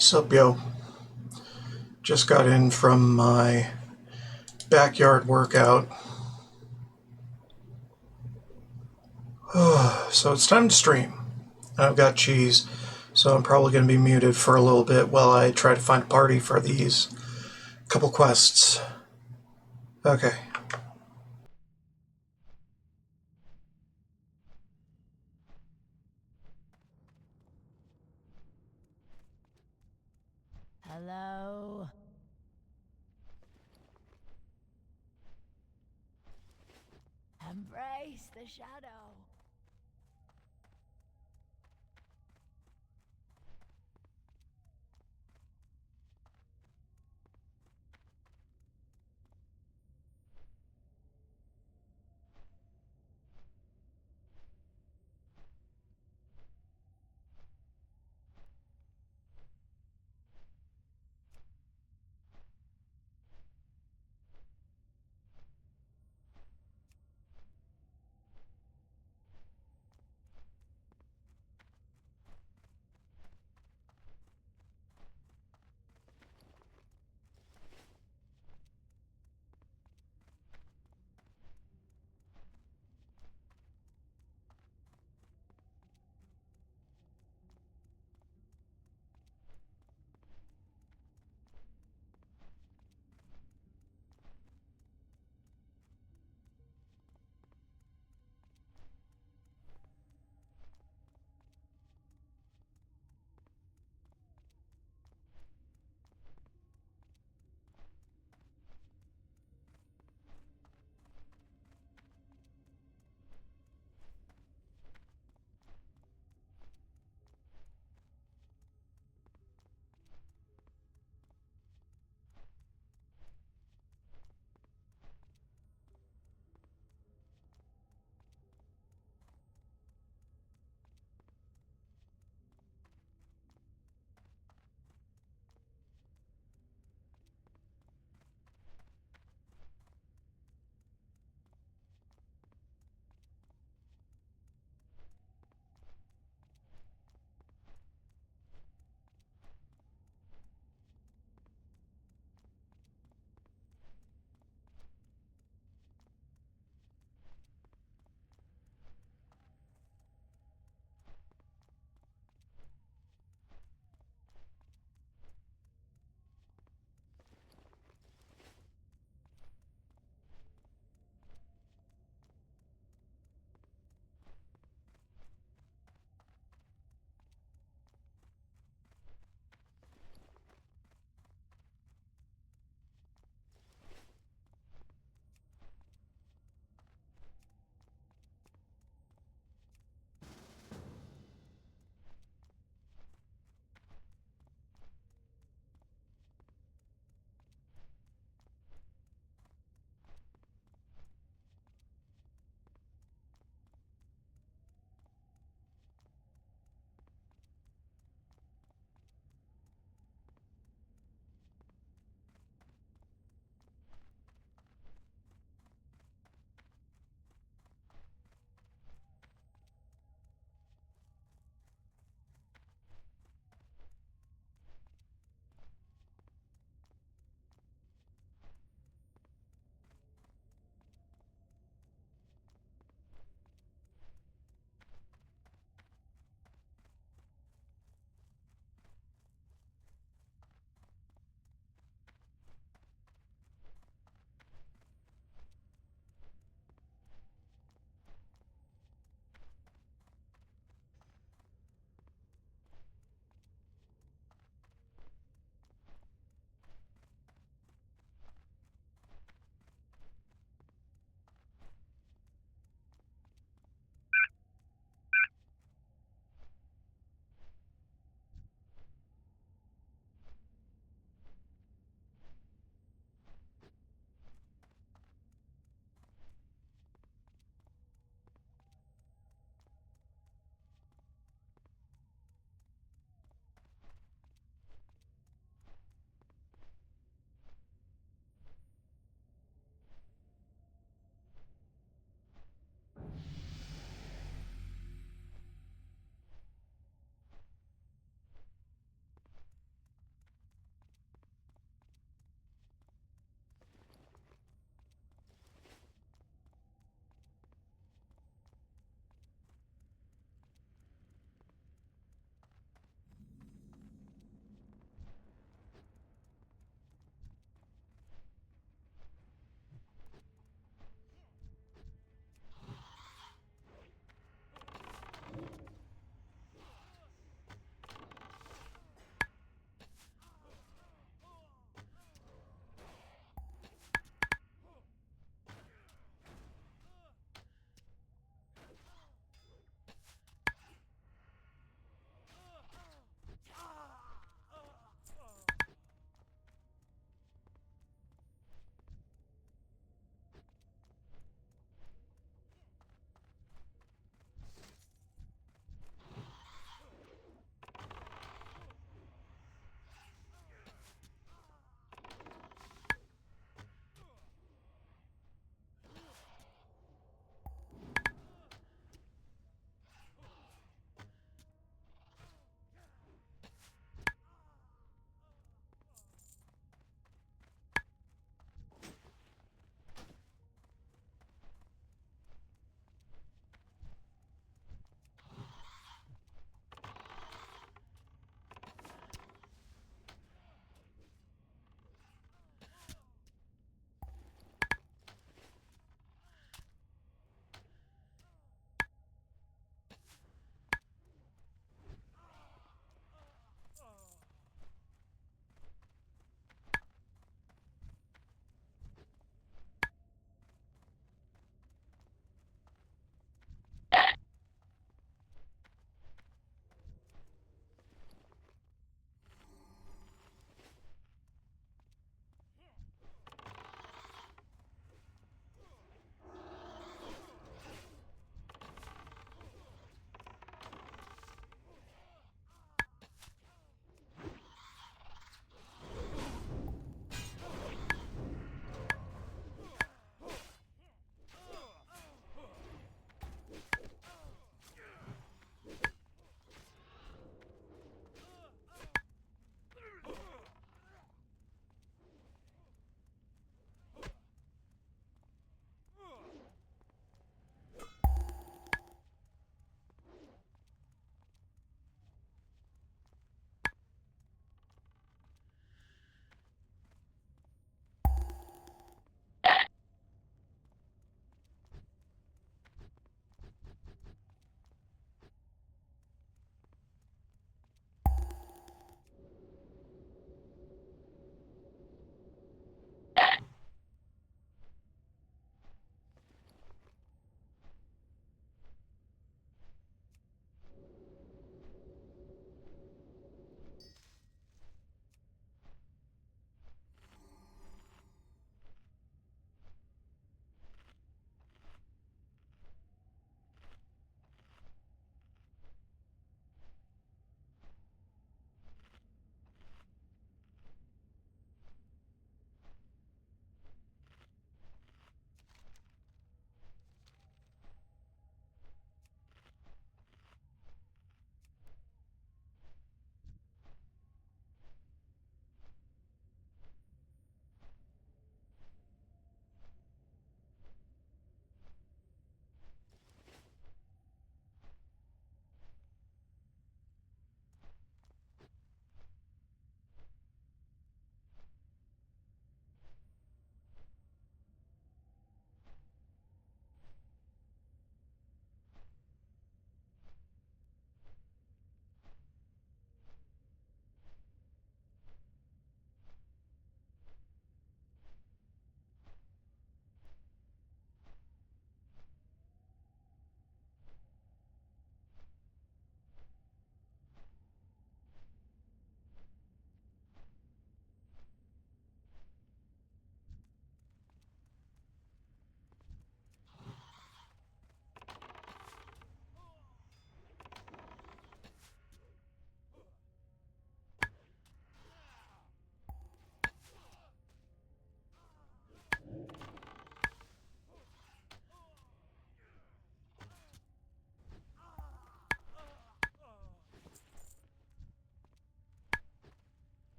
Sup, yo. Just got in from my backyard workout. So it's time to stream. I've got cheese, so I'm probably going to be muted for a little bit while I try to find a party for these couple quests. Okay. Hello? Embrace the shadow.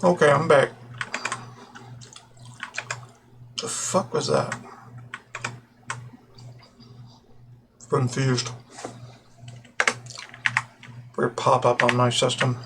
Okay, I'm back. The fuck was that? Confused. Weird pop-up on my system.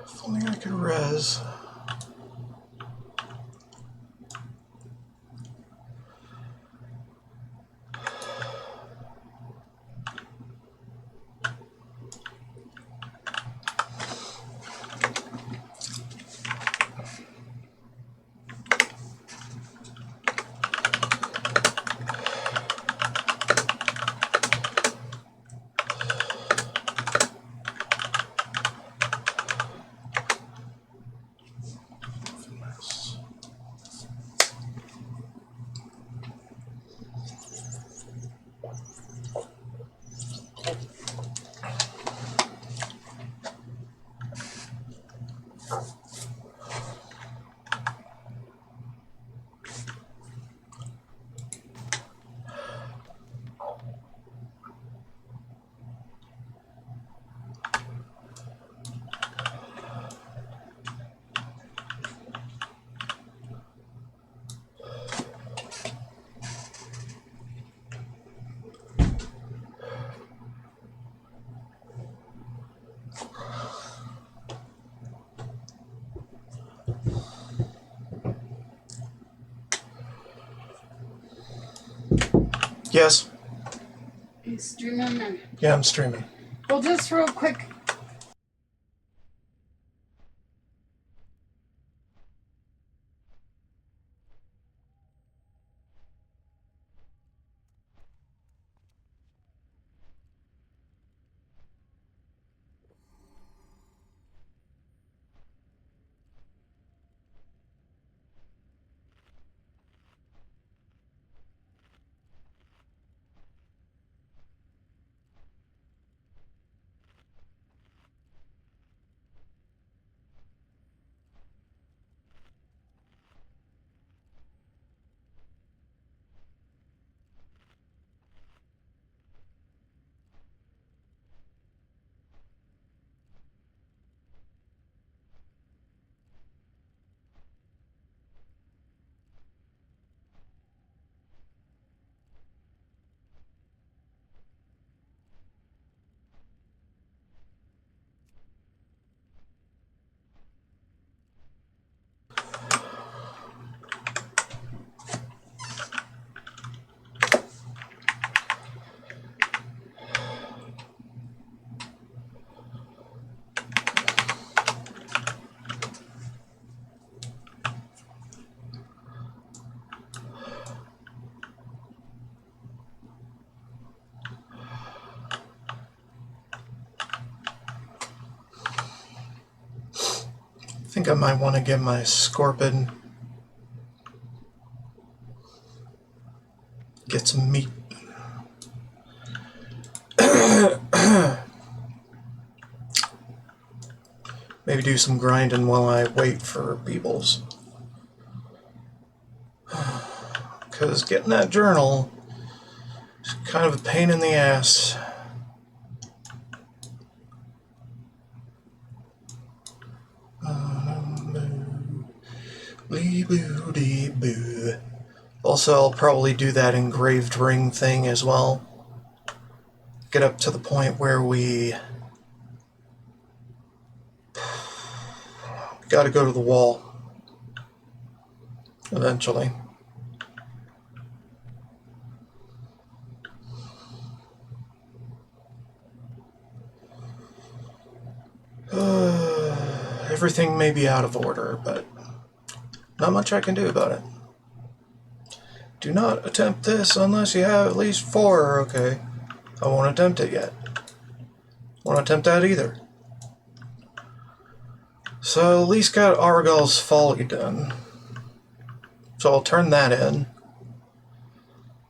If only I could res. Yes. You streaming or? Yeah, I'm streaming. Well, just real quick. think I might want to get my Scorpion. Get some meat. Maybe do some grinding while I wait for Beebles. Because getting that journal is kind of a pain in the ass. Also, I'll probably do that engraved ring thing as well. Get up to the point where we gotta go to the wall eventually. Everything may be out of order, but not much I can do about it. Do not attempt this unless you have at least 4. Okay, I won't attempt it yet. Won't attempt that either. So at least got Argyll's Folly done. So I'll turn that in.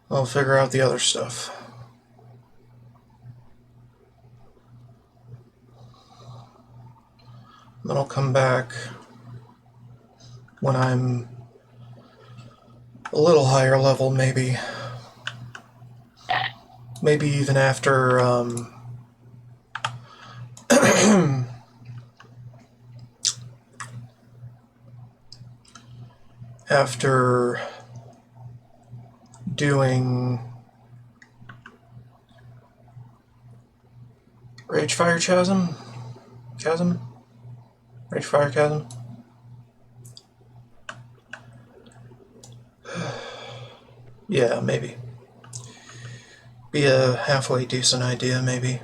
I'll figure out the other stuff. Then I'll come back when I'm a little higher level, maybe. Maybe even after, after doing Ragefire Chasm? Ragefire Chasm? Yeah, maybe. Be a halfway decent idea, maybe.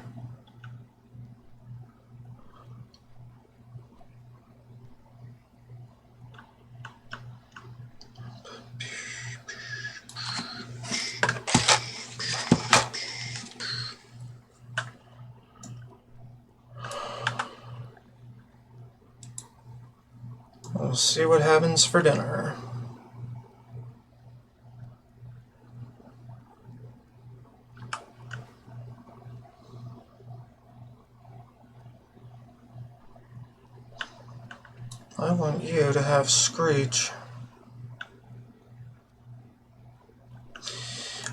We'll see what happens for dinner. I want you to have Screech.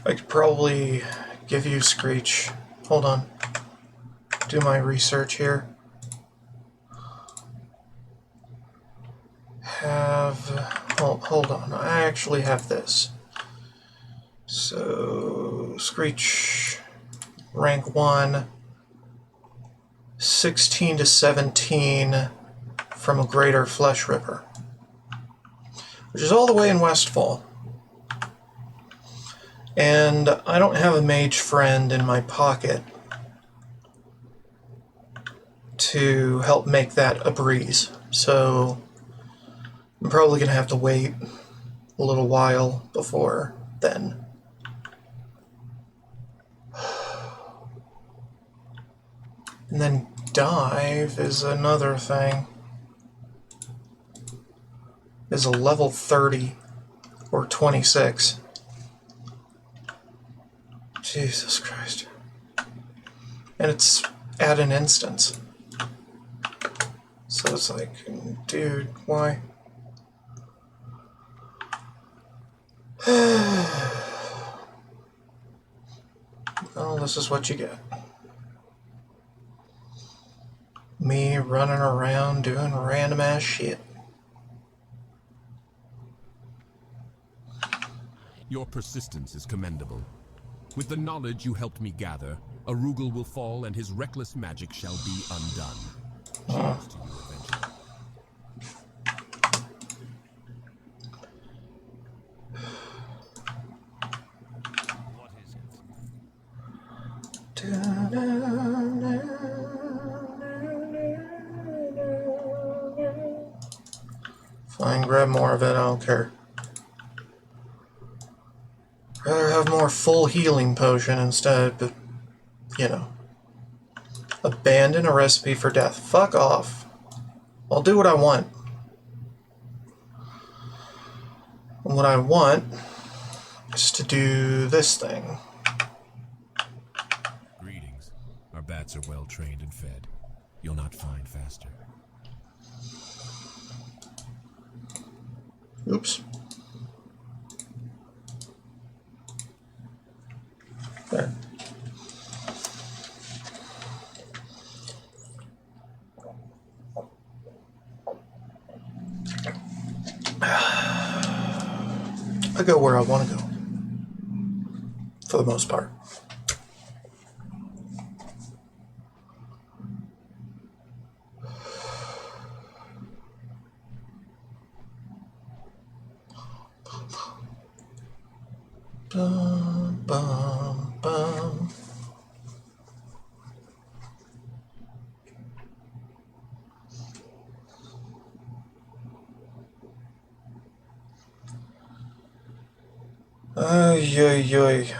I could probably give you Screech. Hold on. Do my research here. Hold on. I actually have this. So, Screech, rank 1, 16 to 17 from a Greater Flesh Ripper, which is all the way in Westfall. And I don't have a mage friend in my pocket to help make that a breeze, so I'm probably going to have to wait a little while before then. And then dive is another thing. Is a level 30 or 26. Jesus Christ. And it's at an instance. So it's like, dude, why? Well, this is what you get. Me running around doing random ass shit. Your persistence is commendable. With the knowledge you helped me gather, Arugel will fall and his reckless magic shall be undone. Cheers to you eventually. What is it? Fine, grab more of it, I don't care. Rather have more full healing potion instead, but, you know. Abandon a recipe for death. Fuck off. I'll do what I want. And what I want is to do this thing. Greetings. Our bats are well trained and fed. You'll not find faster. Oops. There. I go where I want to go, for the most part. Bum, bum, bum. Ay, ay, ay.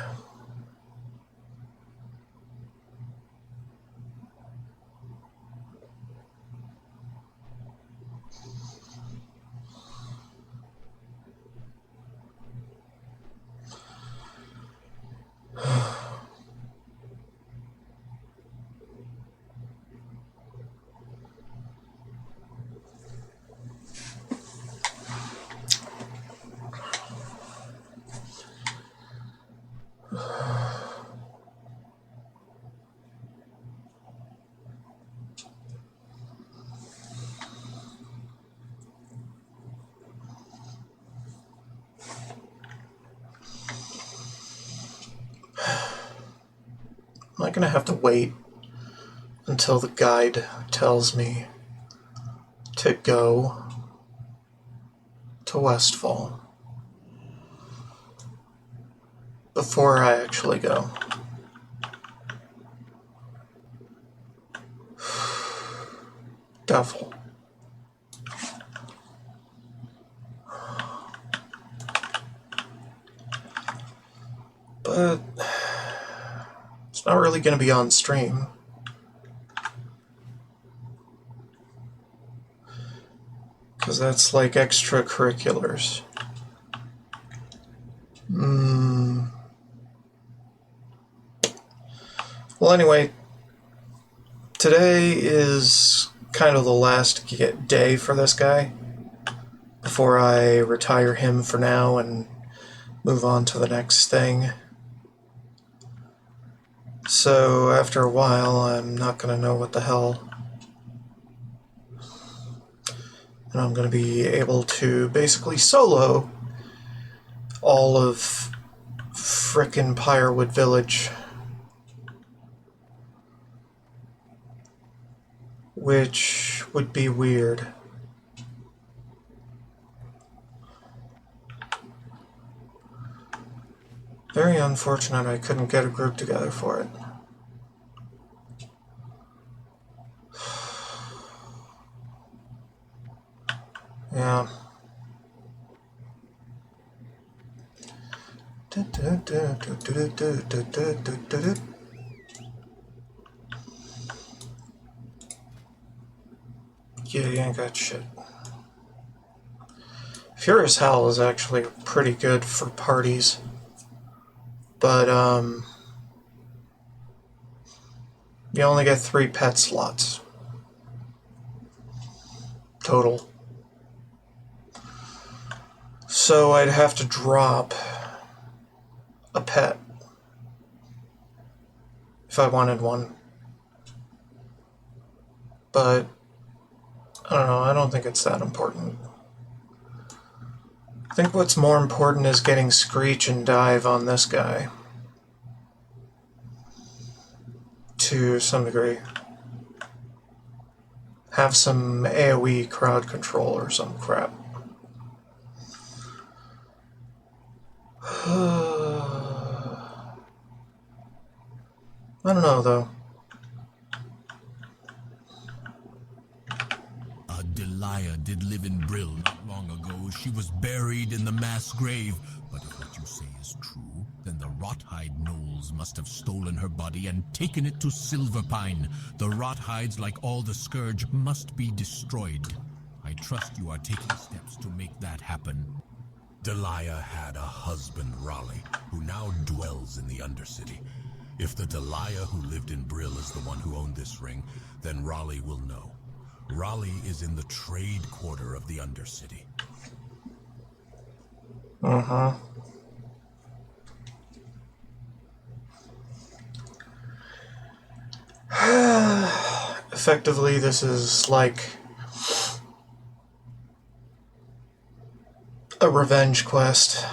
Am I gonna have to wait until the guide tells me to go to Westfall before I actually go? Devil. But it's not really going to be on stream. Because that's like extracurriculars. Well, anyway, today is kind of the last day for this guy before I retire him for now and move on to the next thing. So after a while, I'm not going to know what the hell. And I'm going to be able to basically solo all of frickin' Pyrewood Village. Which would be weird. Very unfortunate I couldn't get a group together for it. Yeah. Yeah, you ain't got shit. Furious Howl is actually pretty good for parties. But, you only get 3 pet slots. Total. So I'd have to drop a pet if I wanted one. But I don't know, I don't think it's that important. I think what's more important is getting Screech and Dive on this guy. To some degree. Have some AoE crowd control or some crap. I don't know, though. Delia did live in Brill not long ago. She was buried in the mass grave. But if what you say is true, then the Rothide gnolls must have stolen her body and taken it to Silverpine. The Rothides, like all the Scourge, must be destroyed. I trust you are taking steps to make that happen. Delia had a husband, Raleigh, who now dwells in the Undercity. If the Delia who lived in Brill is the one who owned this ring, then Raleigh will know. Raleigh is in the trade quarter of the Undercity. Uh-huh. Effectively, this is like a revenge quest.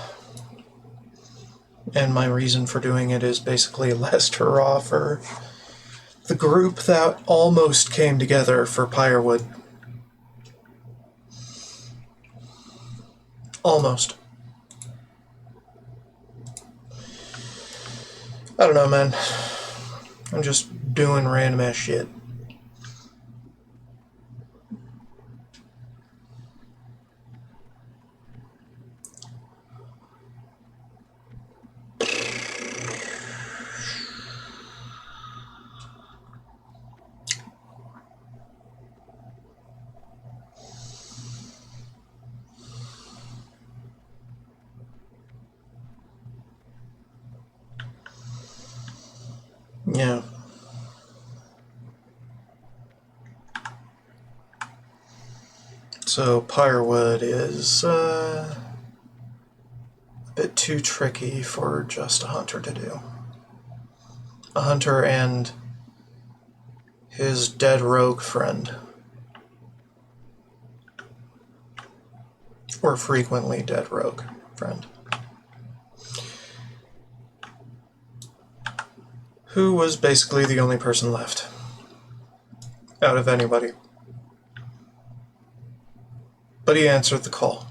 And my reason for doing it is basically lest hurrah for the group that almost came together for Pyrewood. Almost. I don't know, man. I'm just doing random ass shit. Yeah. So Pyrewood is a bit too tricky for just a hunter to do. A hunter and his dead rogue friend. Or frequently dead rogue friend. Who was basically the only person left out of anybody. But he answered the call.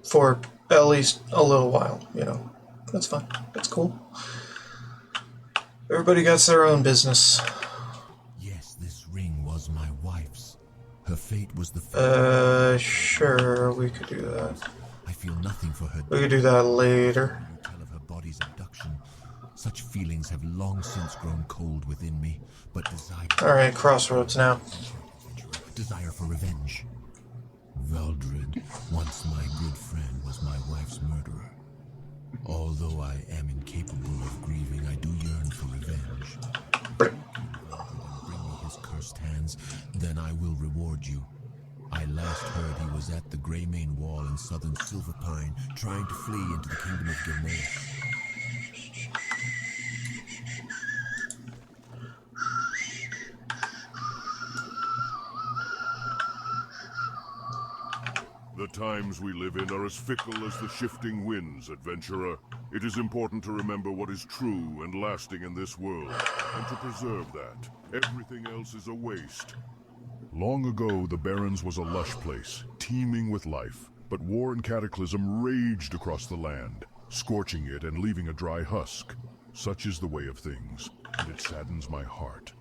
For at least a little while, you know. That's fine. That's cool. Everybody gets their own business. Yes, this ring was my wife's. Her fate was the fate. Sure, we could do that. I feel nothing for her. We could do that later. You tell of her body's abduction. Such feelings have long since grown cold within me, but desire... Alright, crossroads now. Desire for revenge. Valdred, once my good friend, was my wife's murderer. Although I am incapable of grieving, I do yearn for revenge. Bring me his cursed hands, then I will reward you. I last heard he was at the Greymane Wall in southern Silverpine, trying to flee into the kingdom of Gilneas. The times we live in are as fickle as the shifting winds, adventurer. It is important to remember what is true and lasting in this world, and to preserve that. Everything else is a waste. Long ago, the Barrens was a lush place, teeming with life, but war and cataclysm raged across the land, scorching it and leaving a dry husk. Such is the way of things, and it saddens my heart.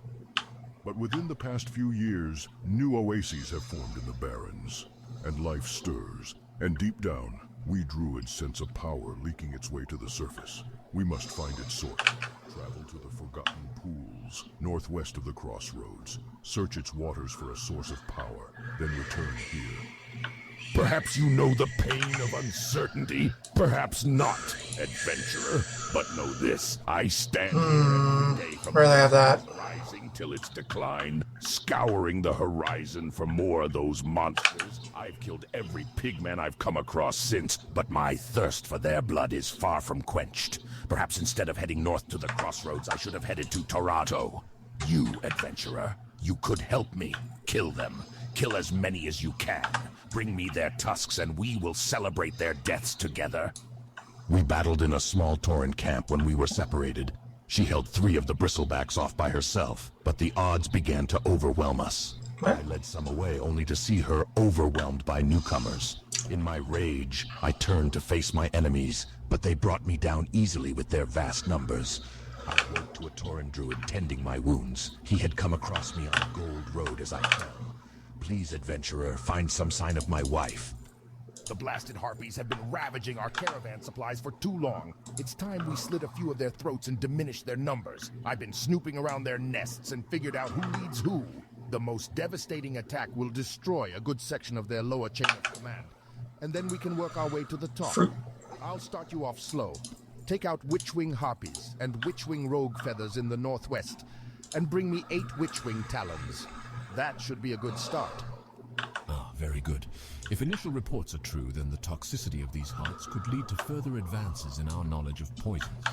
But within the past few years, new oases have formed in the Barrens. And life stirs, and deep down, we druids sense a power leaking its way to the surface. We must find its source, travel to the Forgotten Pools, northwest of the crossroads, search its waters for a source of power, then return here. Perhaps you know the pain of uncertainty, perhaps not, adventurer. But know this, I stand here every day from Where they have that? rising till its decline, scouring the horizon for more of those monsters. I've killed every pigman I've come across since, but my thirst for their blood is far from quenched. Perhaps instead of heading north to the crossroads, I should have headed to Toronto. You, adventurer, you could help me. Kill them. Kill as many as you can. Bring me their tusks and we will celebrate their deaths together. We battled in a small Tauren camp when we were separated. She held 3 of the bristlebacks off by herself, but the odds began to overwhelm us. I led some away only to see her overwhelmed by newcomers. In my rage, I turned to face my enemies, but they brought me down easily with their vast numbers. I woke to a Tauren druid tending my wounds. He had come across me on Gold Road as I fell. Please, adventurer, find some sign of my wife. The blasted harpies have been ravaging our caravan supplies for too long. It's time we slit a few of their throats and diminished their numbers. I've been snooping around their nests and figured out who leads who. The most devastating attack will destroy a good section of their lower chain of command, and then we can work our way to the top. Fruit. I'll start you off slow. Take out Witchwing Harpies and Witchwing Rogue Feathers in the northwest, and bring me 8 Witchwing Talons. That should be a good start. Ah, very good. If initial reports are true, then the toxicity of these hearts could lead to further advances in our knowledge of poisons.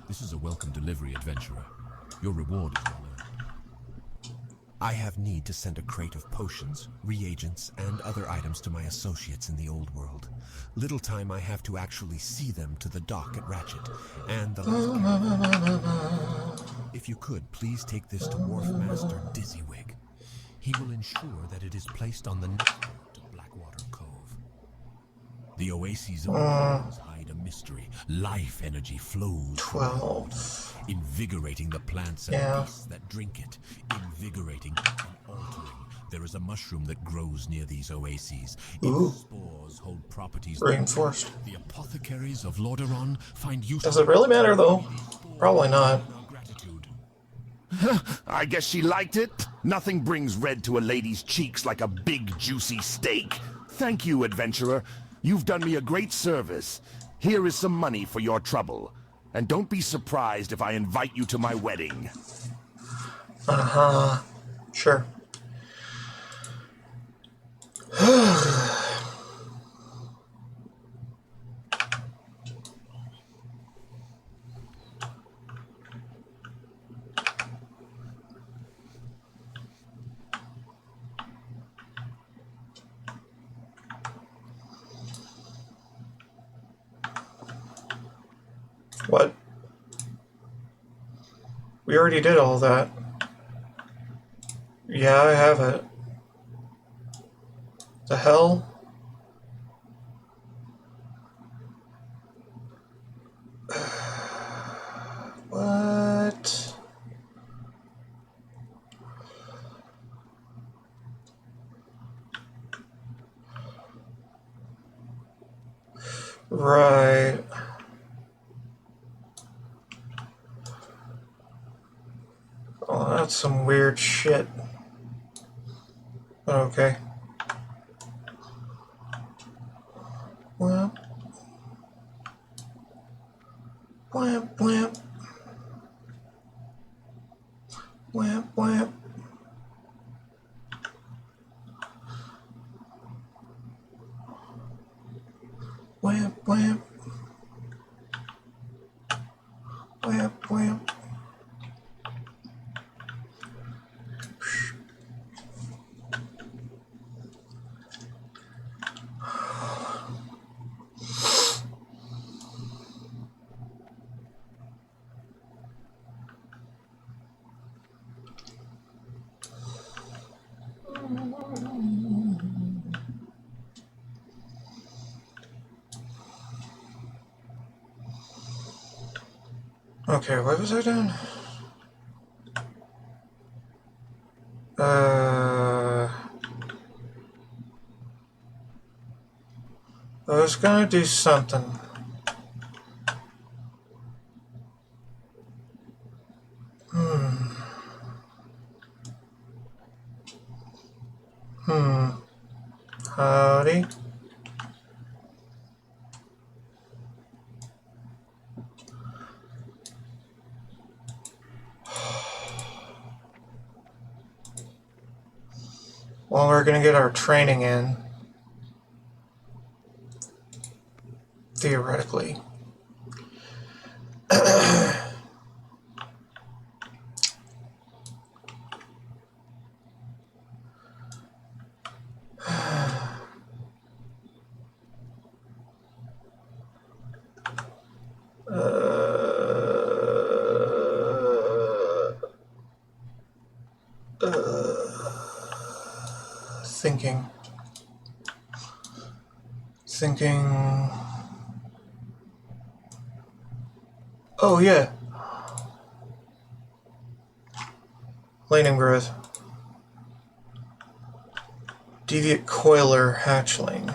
This is a welcome delivery, adventurer. Your reward is well earned. I have need to send a crate of potions, reagents, and other items to my associates in the old world. Little time I have to actually see them to the dock at Ratchet, and the last... If you could, please take this to Wharf Master Dizzywig. He will ensure that it is placed on the next road to Blackwater Cove. The oases of the plains hide a mystery. Life energy flows from the water, 12. invigorating the plants and beasts that drink it, invigorating and altering. There is a mushroom that grows near these oases. Its spores hold properties Reinforced. the apothecaries of Lordaeron find use. Does it really matter, though? Probably not. Gratitude. I guess she liked it. Nothing brings red to a lady's cheeks like a big, juicy steak. Thank you, adventurer. You've done me a great service. Here is some money for your trouble. And don't be surprised if I invite you to my wedding. Uh-huh. Sure. What? We already did all that. Yeah, I have it. The hell? What? Right. Oh, that's some weird shit. Okay. Wham. Wham, wham. Wham, wham. Wham, wham. Wham, wham. Okay, what was I doing? I was gonna do something. Howdy. Well, we're gonna get our training in. Theoretically. Thinking. Oh, yeah. Laning growth. Deviate coiler hatchling.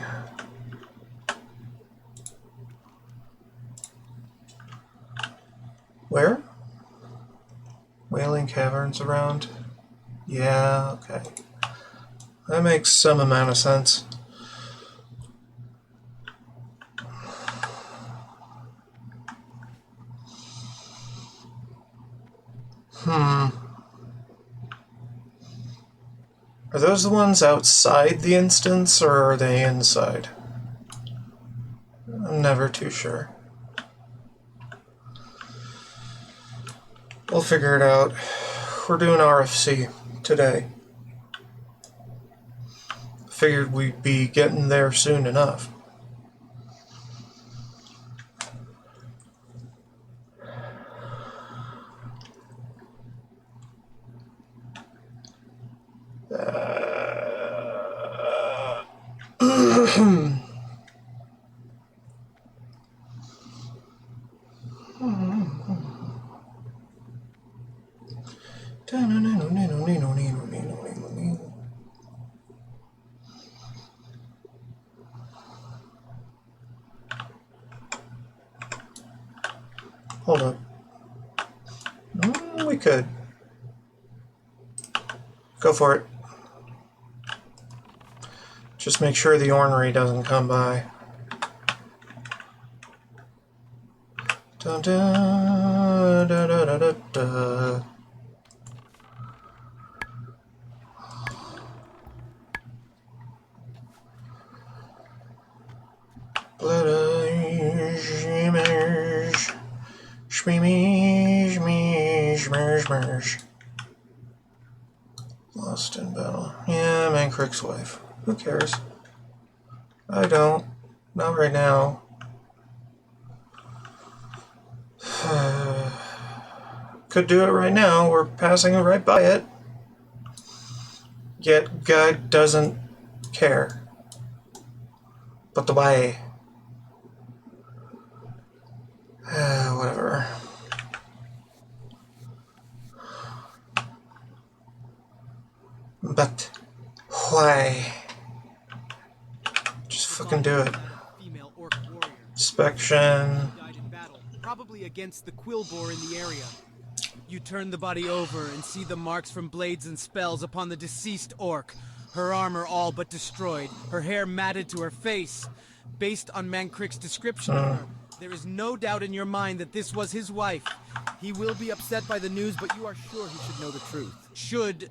Where? Whaling caverns around. Yeah, okay. That makes some amount of sense. Are those the ones outside the instance, or are they inside? I'm never too sure. We'll figure it out. We're doing RFC today. Figured we'd be getting there soon enough. Hold up. We could. Go for it. Just make sure the ornery doesn't come by. Dun, dun, da, da, da, da, da. Lost in battle. Yeah, Mancrick's wife. Who cares? I don't. Not right now. Could do it right now. We're passing right by it. Yet guy doesn't care. But the way. Whatever. But why? Just fucking do it. Female orc warrior. Inspection. Died in battle, probably against the Quillbore in the area. You turn the body over and see the marks from blades and spells upon the deceased orc. Her armor all but destroyed, her hair matted to her face. Based on Mancrick's description of her, there is no doubt in your mind that this was his wife. He will be upset by the news, but you are sure he should know the truth. Should...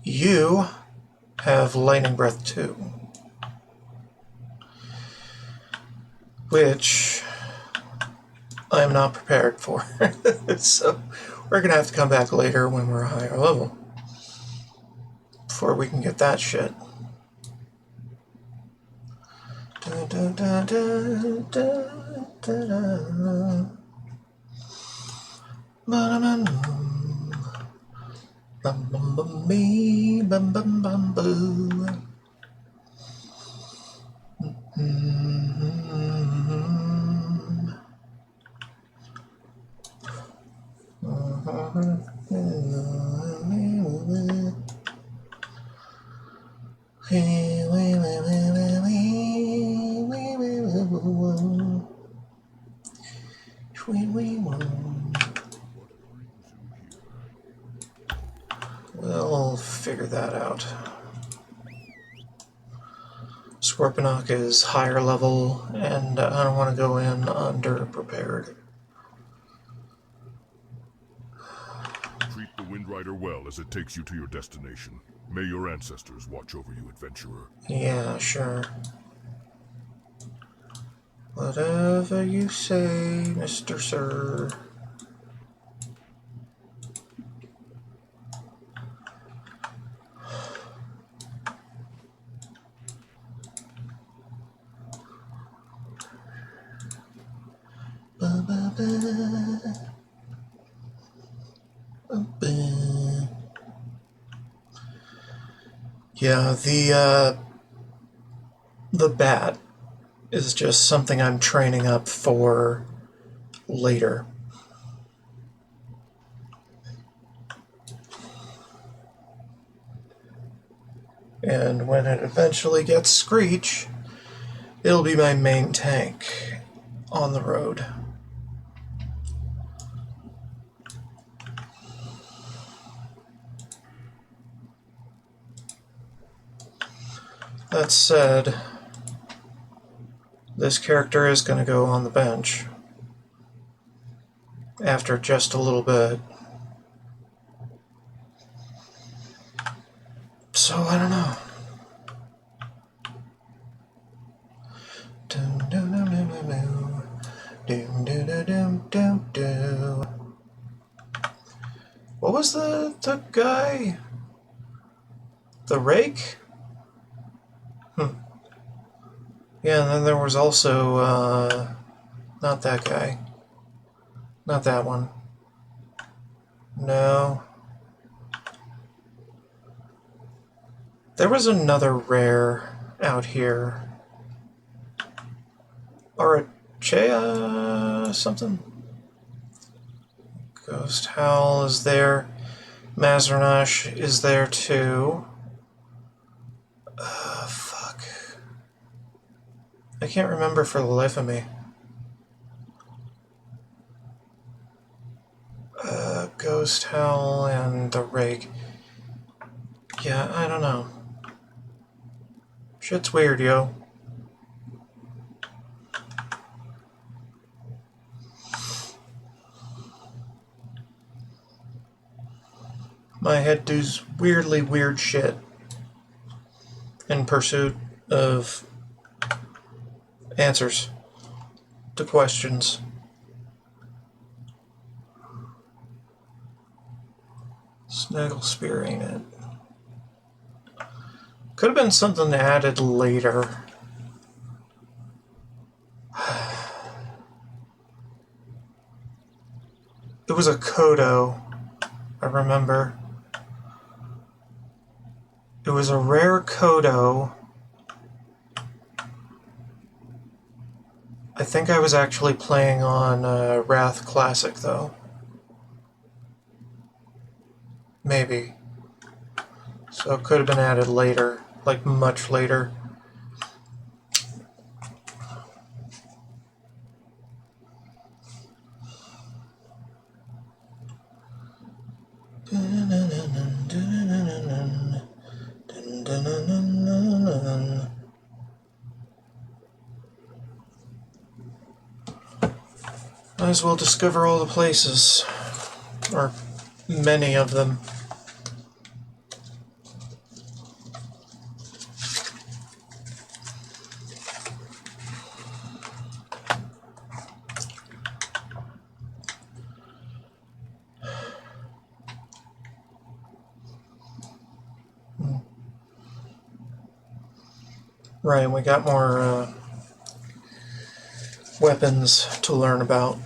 You have Lightning Breath 2, which I'm not prepared for. So we're going to have to come back later when we're a higher level before we can get that shit. Da, da, da, da, da, da, da. Bum bum bum bee, bum bum bum boo. We'll figure that out. Scorponok is higher level, and I don't want to go in under-prepared. Treat the Windrider well as it takes you to your destination. May your ancestors watch over you, adventurer. Yeah, sure. Whatever you say, Mr. Sir. Ba, ba, Yeah, the bat is just something I'm training up for later. And when it eventually gets Screech, it'll be my main tank on the road. That said, this character is going to go on the bench after just a little bit. So I don't know. What was the guy? The rake? Yeah, and then there was also, not that guy. Not that one. No. There was another rare out here. Arachea something? Ghost Howl is there. Mazernash is there too. Fuck. I can't remember for the life of me. Ghost Howl and the Rake. Yeah, I don't know. Shit's weird, yo. My head does weirdly weird shit in pursuit of answers to questions. Snaggle Spear, ain't it? Could have been something added later. It was a Kodo, I remember. It was a rare Kodo. I think I was actually playing on Wrath Classic, though. Maybe. So it could have been added later, like much later. Might as well discover all the places, or many of them. Right, we got more weapons to learn about.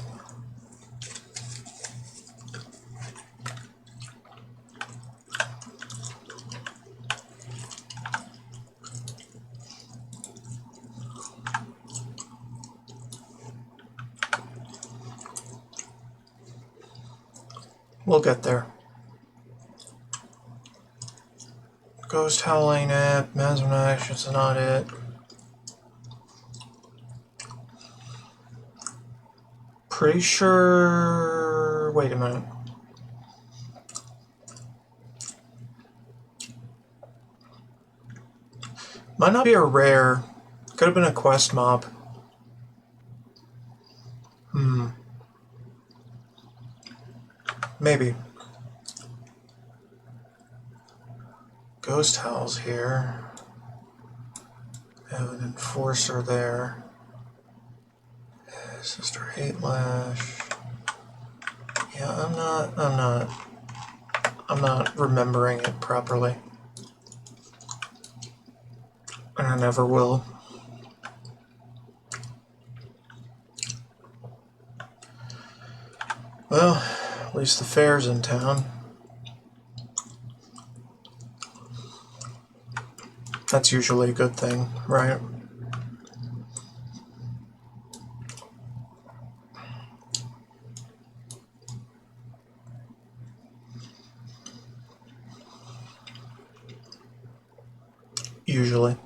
We'll get there. Ghost Howl ain't it. Mazernash is not it. Pretty sure... Wait a minute. Might not be a rare. Could have been a quest mob. Maybe. Ghost Howl's here. Have an enforcer there. Sister Hate Lash. Yeah, I'm not remembering it properly. And I never will. Well, at least the fair's in town. That's usually a good thing, right? Usually.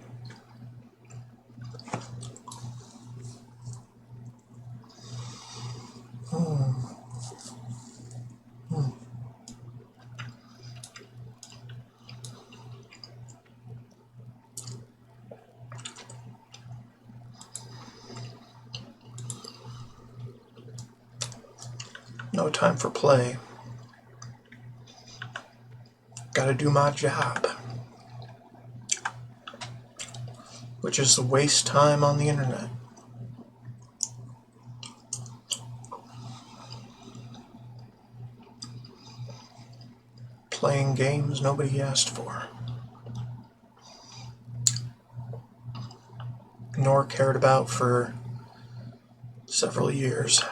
No time for play. Gotta do my job. Which is to waste time on the internet. Playing games nobody asked for. Nor cared about for several years.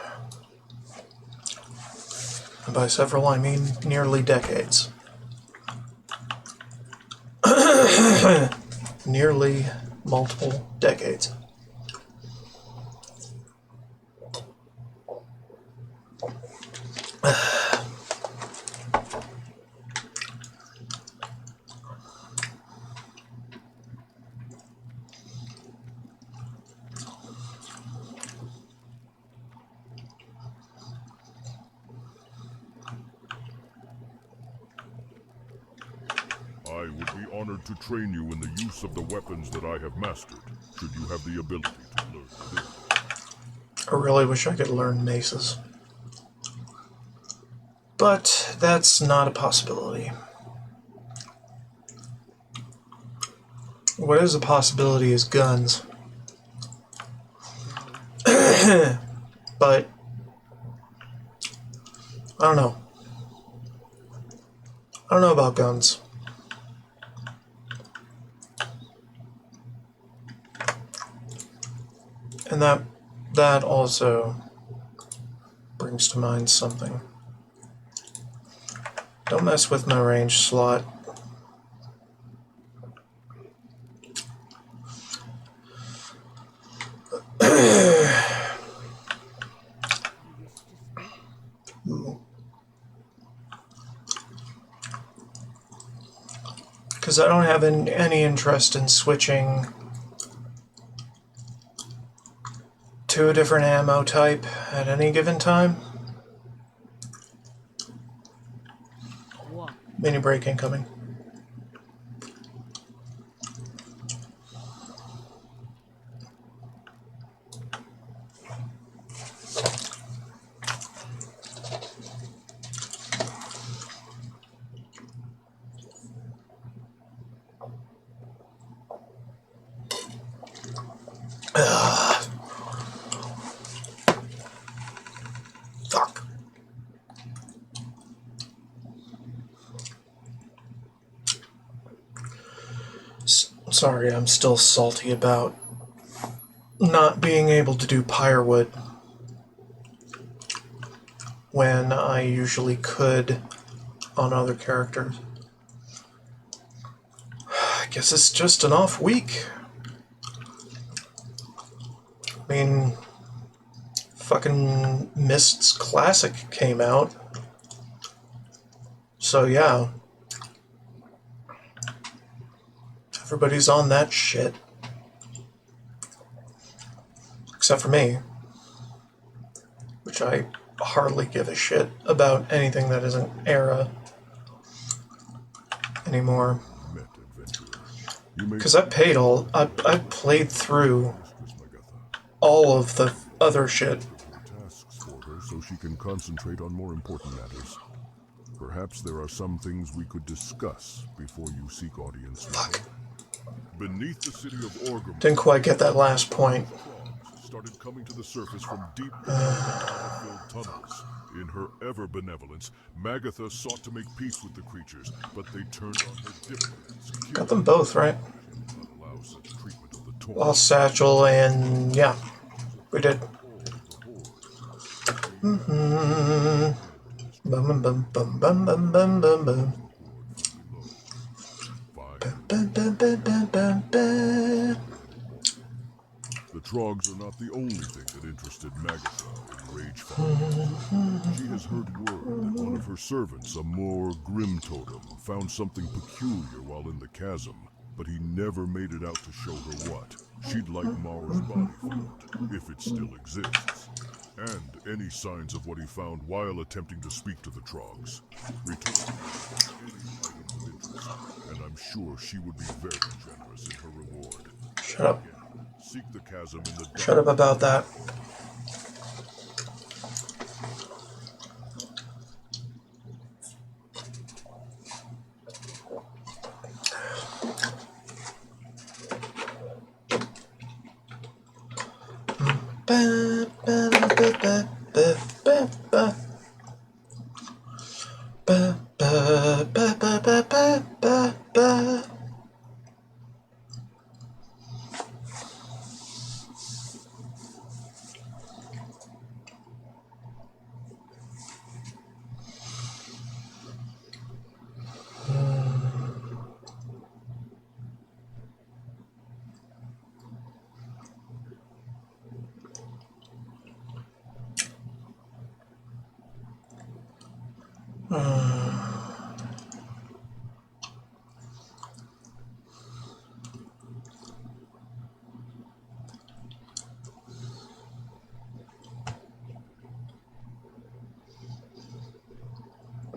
And by several, I mean nearly decades. Nearly multiple decades. I would be honored to train you in the use of the weapons that I have mastered, should you have the ability to learn them. I really wish I could learn maces. But that's not a possibility. What is a possibility is guns. But I don't know. I don't know about guns. And that also brings to mind something. Don't mess with my range slot. Because I don't have any interest in switching to a different ammo type at any given time. What? Mini break incoming. Fuck. Sorry, I'm still salty about not being able to do Pyrewood when I usually could on other characters. I guess it's just an off week. I mean, fucking Mist's Classic came out. So yeah. Everybody's on that shit. Except for me. Which I hardly give a shit about anything that isn't era anymore. Because I played through all of the other shit. Tasks for her so she can concentrate on more important matters. Perhaps there are some things we could discuss before you seek audience with her. Beneath the city of Orgrim, Didn't quite get that last point. frogs started coming to the surface from deep beneath the lava-filled tunnels. In her ever-benevolence, Magatha sought to make peace with the creatures, but they turned on her diplomats. Got them both, right? Not allow such treatment of the torn. Lost Satchel and... yeah. We did. The Mm-hmm. Bum bum bum bum bum bum bum bum. Bum bum bum bum bum bum. The Trogs are not the only thing that interested Magatha in Ragefire. She has heard word that one of her servants, a more grim totem, found something peculiar while in the chasm, but he never made it out to show her what. She'd like Maur's body found, if it still exists. And any signs of what he found while attempting to speak to the Trogs. Return any items of interest, and I'm sure she would be very generous in her reward. Shut up. Again, seek the chasm in the dark. Shut up about that. Ba, ba, ba, ba, ba, ba, ba. Ba, ba, ba, ba, ba, ba, ba, ba.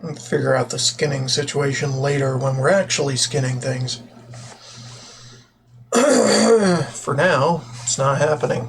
We'll figure out the skinning situation later when we're actually skinning things. For now, it's not happening.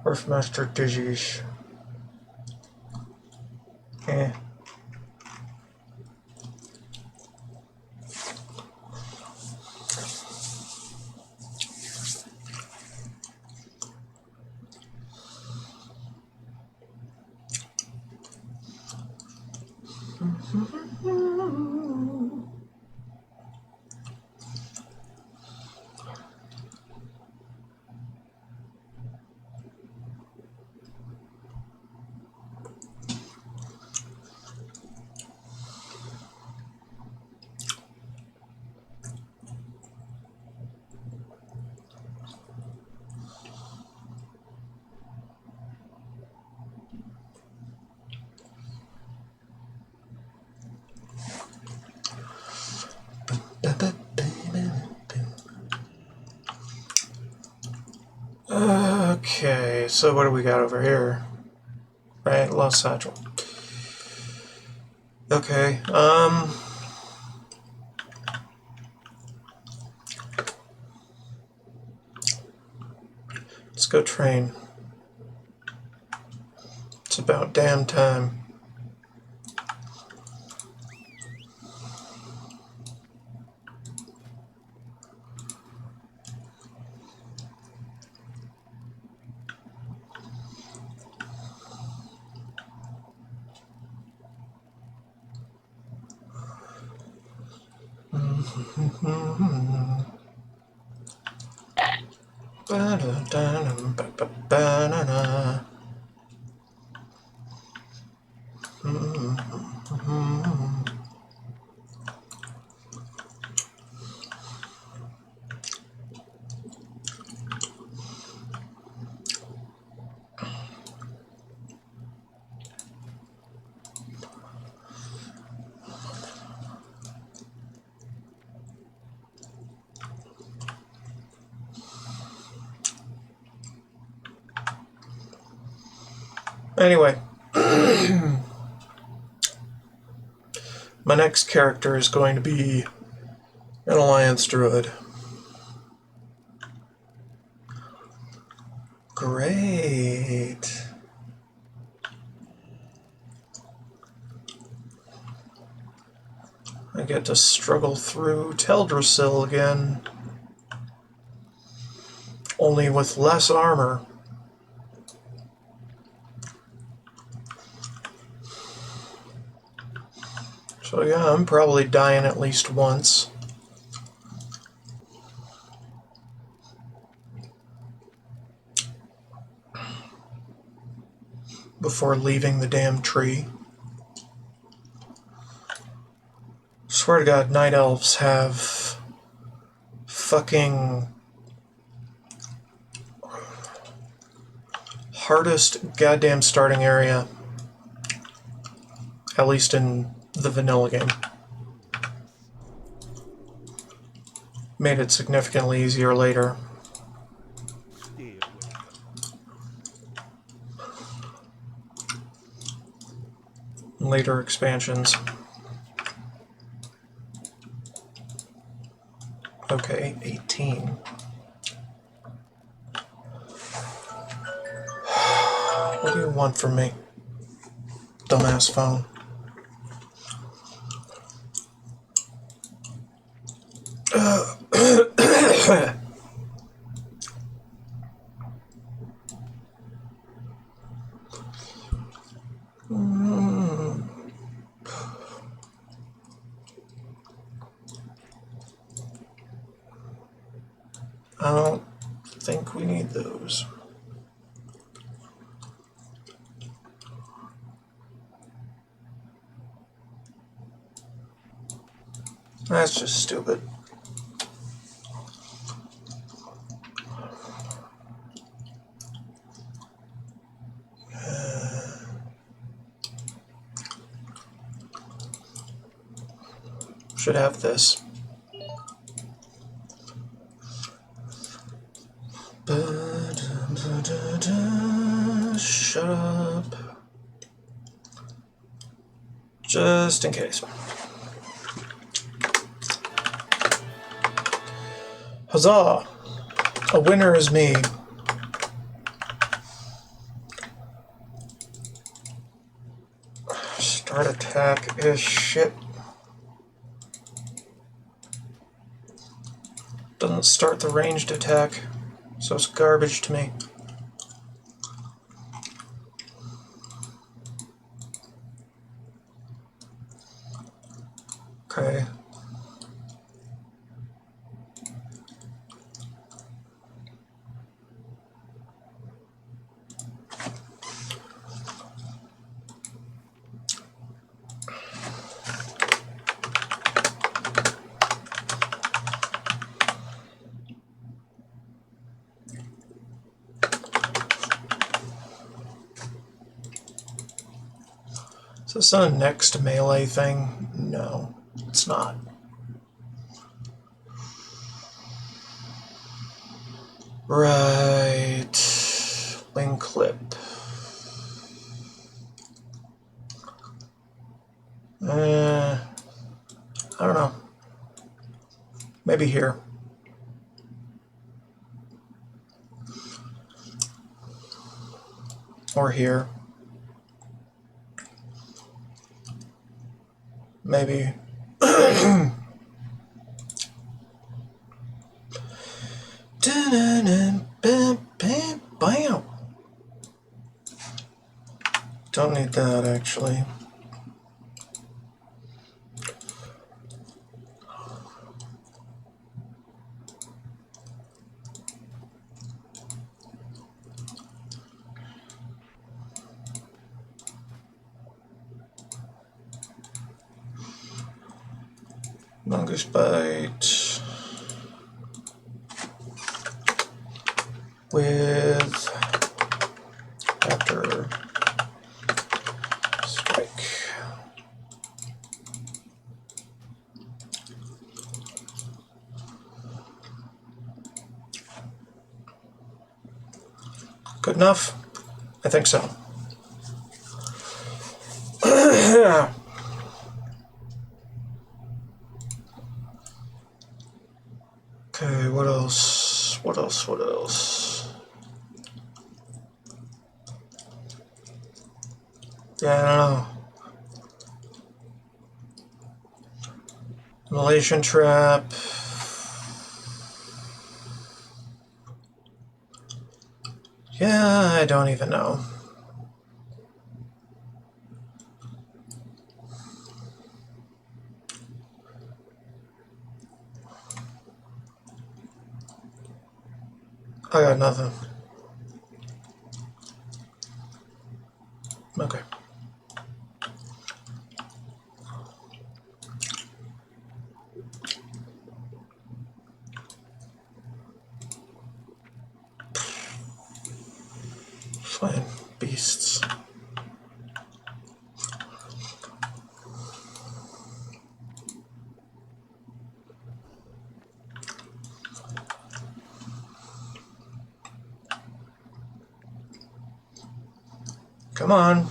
Earthmaster Digis. Eh. Okay, so what do we got over here? Right, Lost Satchel. Okay, let's go train. It's about damn time. Ba-da-da-da-ba-ba-ba-na-na. Anyway. My next character is going to be an Alliance Druid. Great. I get to struggle through Teldrassil again. Only with less armor. So yeah, I'm probably dying at least once. Before leaving the damn tree. Swear to God, Night Elves have fucking hardest goddamn starting area. At least in the vanilla game. Made it significantly easier later. Stay away. Later expansions. Okay, 18. What do you want from me? Dumbass phone. I don't think we need those. That's just stupid. Should have this. Shut up. Just in case. Huzzah! A winner is me. Start attack is shit. Doesn't start the ranged attack, so it's garbage to me. Okay. Is this a next melee thing? No, it's not. Right. Wing clip. I don't know. Maybe here. Or here. Maybe. Bam. Don't need that actually. Mongoose bite with after strike. Good enough? I think so. Okay, what else? What else? What else? Yeah, I don't know. Malaysian trap. Yeah, I don't even know. I got nothing. Okay. Fine. Beasts. Come on.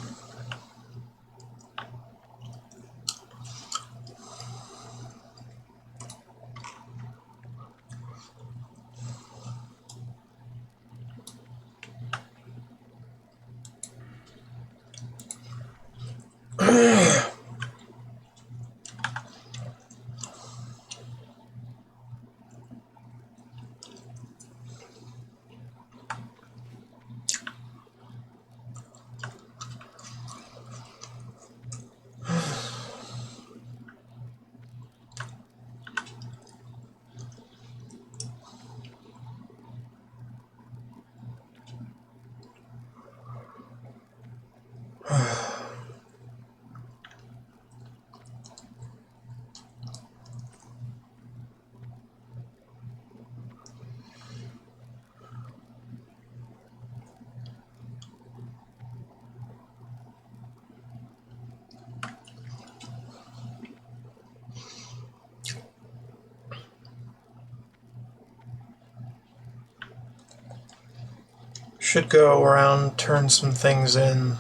Should go around, turn some things in,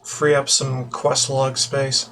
free up some quest log space.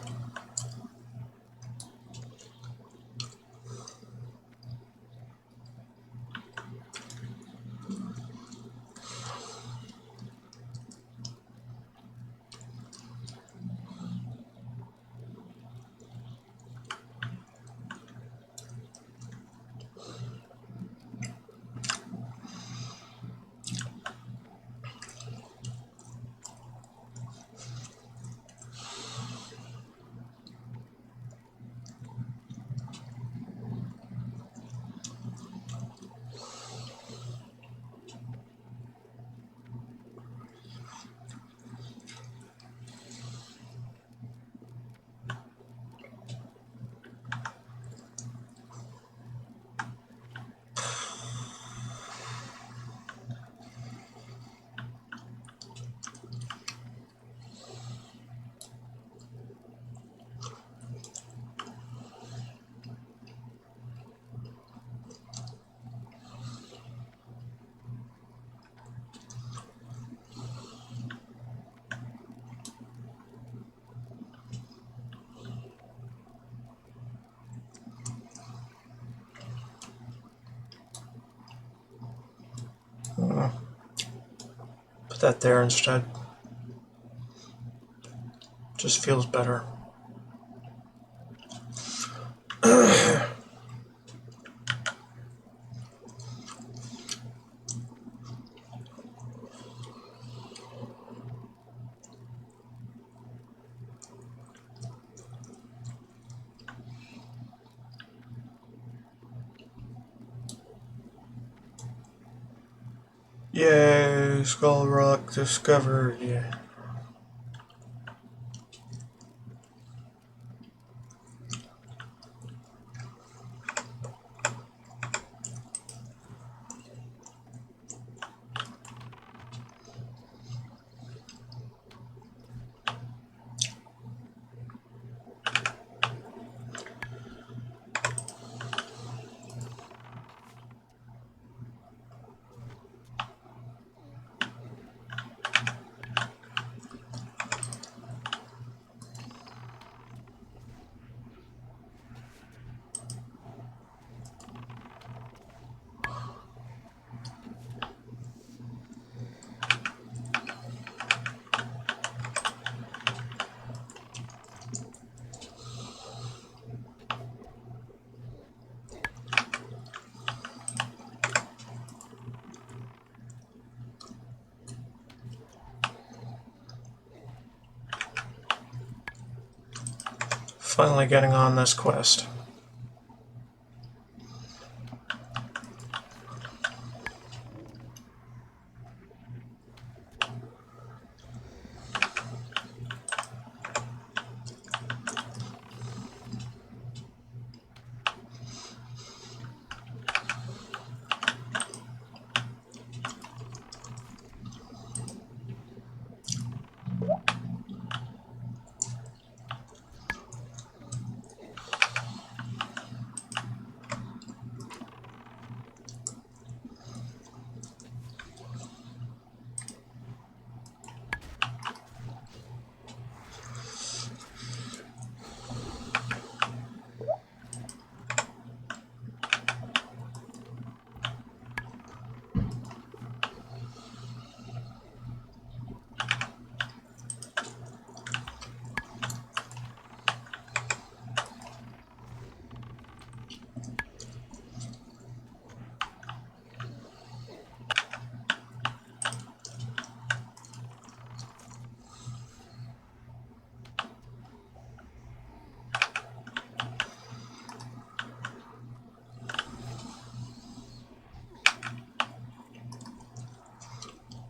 Put that there instead. Just feels better. Yay, Skull Rock discovered. Yeah. finally getting on this quest.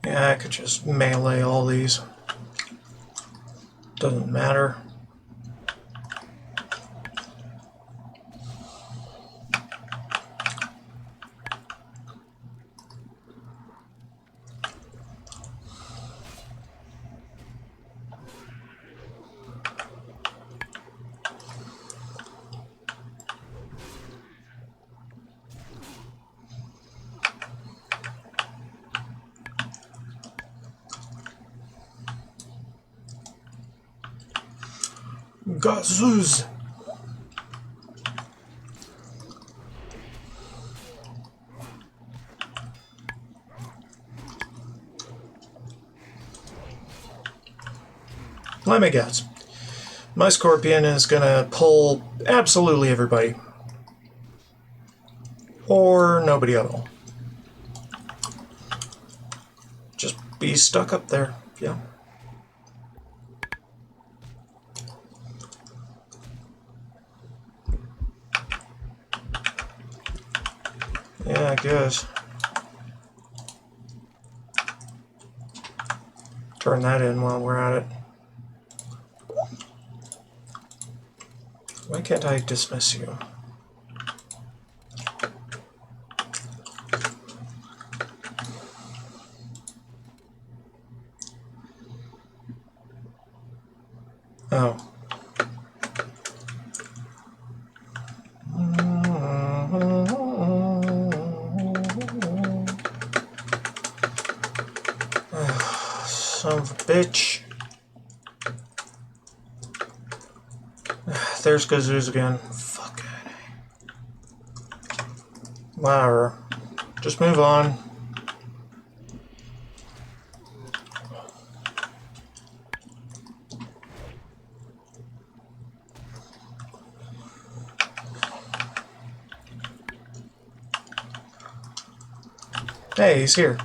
Yeah, I could just melee all these. Doesn't matter. Gazooz! Let me guess. My scorpion is gonna pull absolutely everybody. Or nobody at all. Just be stuck up there, yeah. Yeah, I guess. Turn that in while we're at it. Why can't I dismiss you? Oh. Son of a bitch. There's Gazooz again. Fuck it. Whatever. Just move on. Hey, he's here.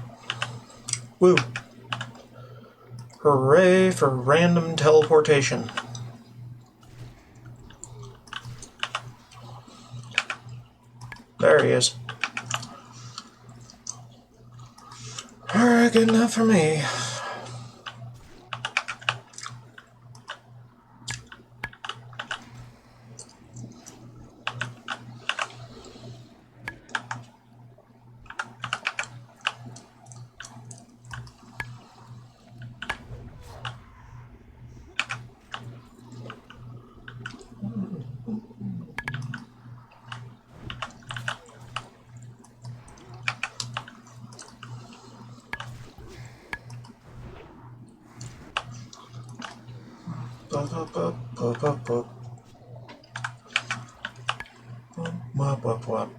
Woo. Hooray for random teleportation. There he is. Alright, good enough for me. Wop.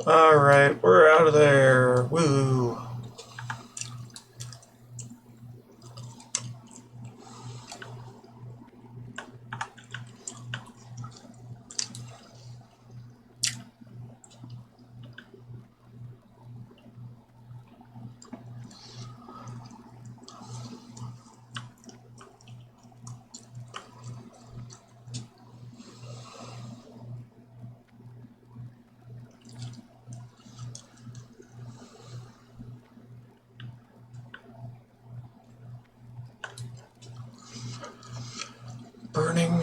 Alright, we're out of there. Woo.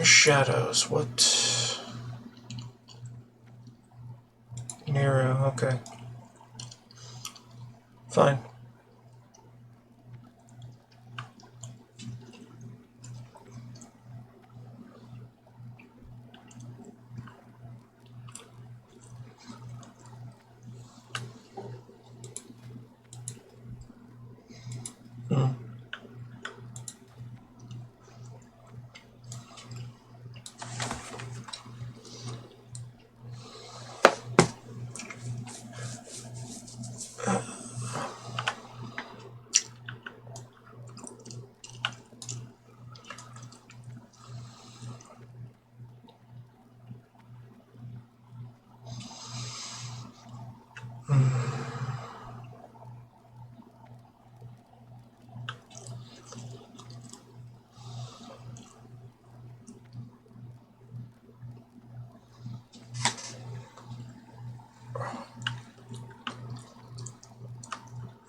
Shadows, what? Nero, okay. Fine.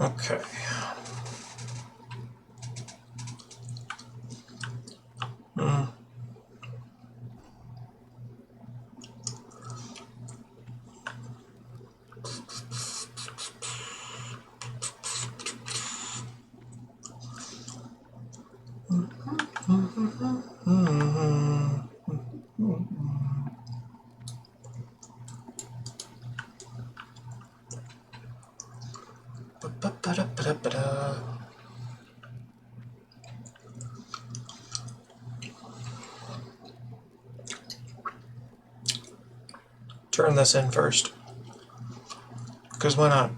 Okay. Ba-ba-da-ba-da-ba-da. Turn this in first. Because why not?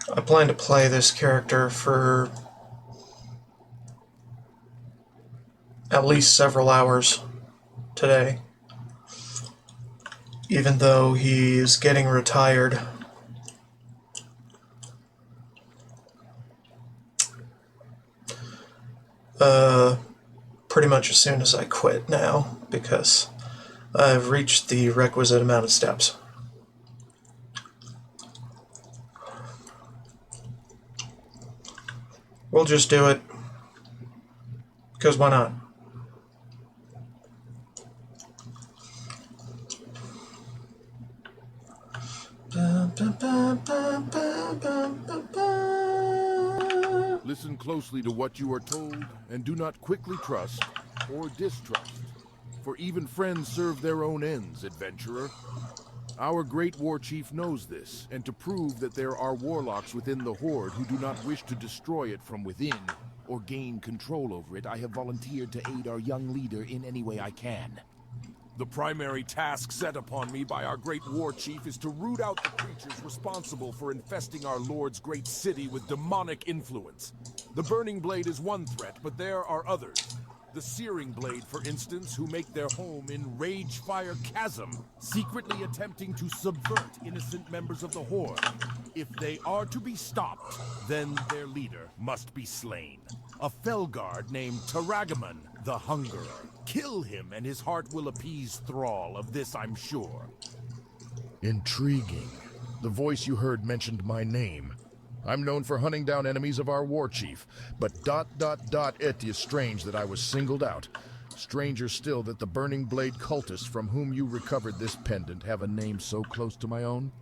I plan to play this character for at least several hours today, even though he's getting retired. Pretty much as soon as I quit now, because I've reached the requisite amount of steps. We'll just do it, because why not? Listen closely to what you are told, and do not quickly trust or distrust. For even friends serve their own ends, adventurer. Our great war chief knows this, and to prove that there are warlocks within the Horde who do not wish to destroy it from within, or gain control over it, I have volunteered to aid our young leader in any way I can. The primary task set upon me by our great war chief is to root out the creatures responsible for infesting our lord's great city with demonic influence. The Burning Blade is one threat, but there are others. The Searing Blade, for instance, who make their home in Ragefire Chasm, secretly attempting to subvert innocent members of the Horde. If they are to be stopped, then their leader must be slain. A Felguard named Taragamon, the Hungerer. Kill him and his heart will appease Thrall, of this I'm sure. Intriguing. The voice you heard mentioned my name. I'm known for hunting down enemies of our war chief, but ... it is strange that I was singled out. Stranger still that the Burning Blade cultists from whom you recovered this pendant have a name so close to my own.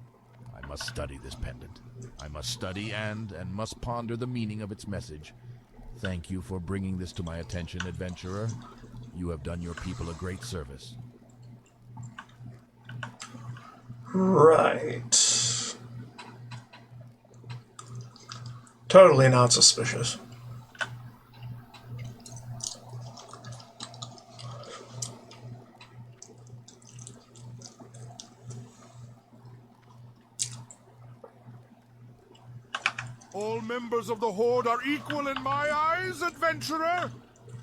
I must study this pendant. I must study and must ponder the meaning of its message. Thank you for bringing this to my attention, adventurer. You have done your people a great service. Right. Totally not suspicious. All members of the Horde are equal in my eyes, adventurer.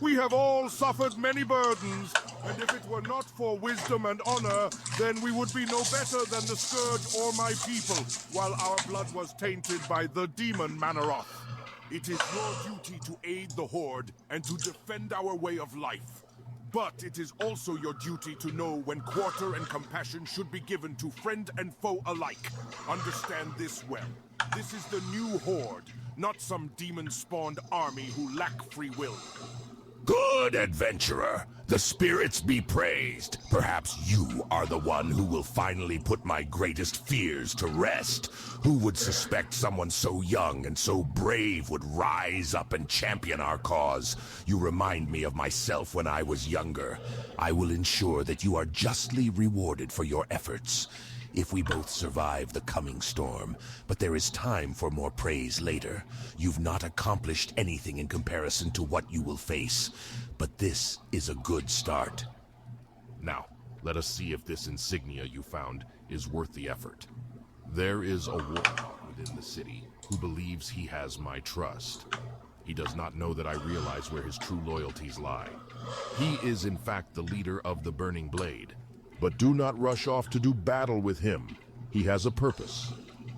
We have all suffered many burdens, and if it were not for wisdom and honor, then we would be no better than the Scourge or my people, while our blood was tainted by the demon Manaroth. It is your duty to aid the Horde and to defend our way of life. But it is also your duty to know when quarter and compassion should be given to friend and foe alike. Understand this well. This is the new Horde, not some demon-spawned army who lack free will. Good, adventurer. The spirits be praised. Perhaps you are the one who will finally put my greatest fears to rest. Who would suspect someone so young and so brave would rise up and champion our cause? You remind me of myself when I was younger. I will ensure that you are justly rewarded for your efforts. If we both survive the coming storm, but there is time for more praise later. You've not accomplished anything in comparison to what you will face, but this is a good start. Now, let us see if this insignia you found is worth the effort. There is a warlock within the city who believes he has my trust. He does not know that I realize where his true loyalties lie. He is in fact the leader of the Burning Blade. But do not rush off to do battle with him. He has a purpose,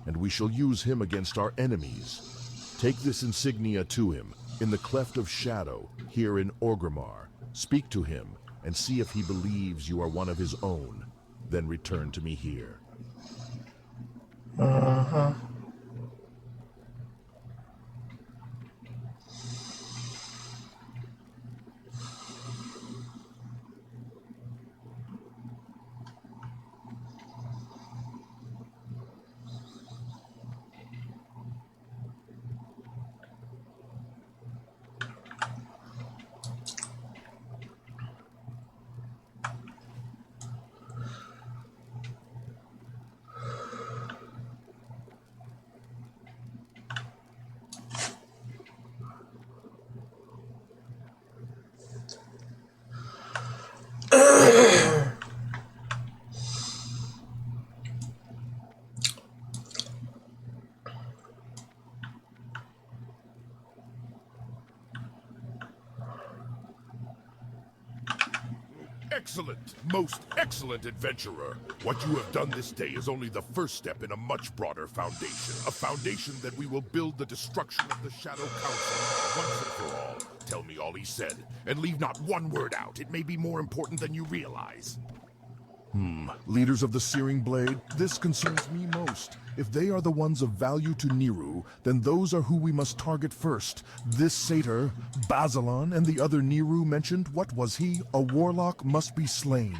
and we shall use him against our enemies. Take this insignia to him, in the Cleft of Shadow, here in Orgrimmar. Speak to him, and see if he believes you are one of his own. Then return to me here. Excellent, most excellent adventurer. What you have done this day is only the first step in a much broader foundation. A foundation that we will build the destruction of the Shadow Council once and for all. Tell me all he said, and leave not one word out. It may be more important than you realize. Leaders of the Searing Blade, this concerns me most. If they are the ones of value to Niru, then those are who we must target first. This satyr, Bazalon, and the other Niru mentioned, what was he? A warlock must be slain.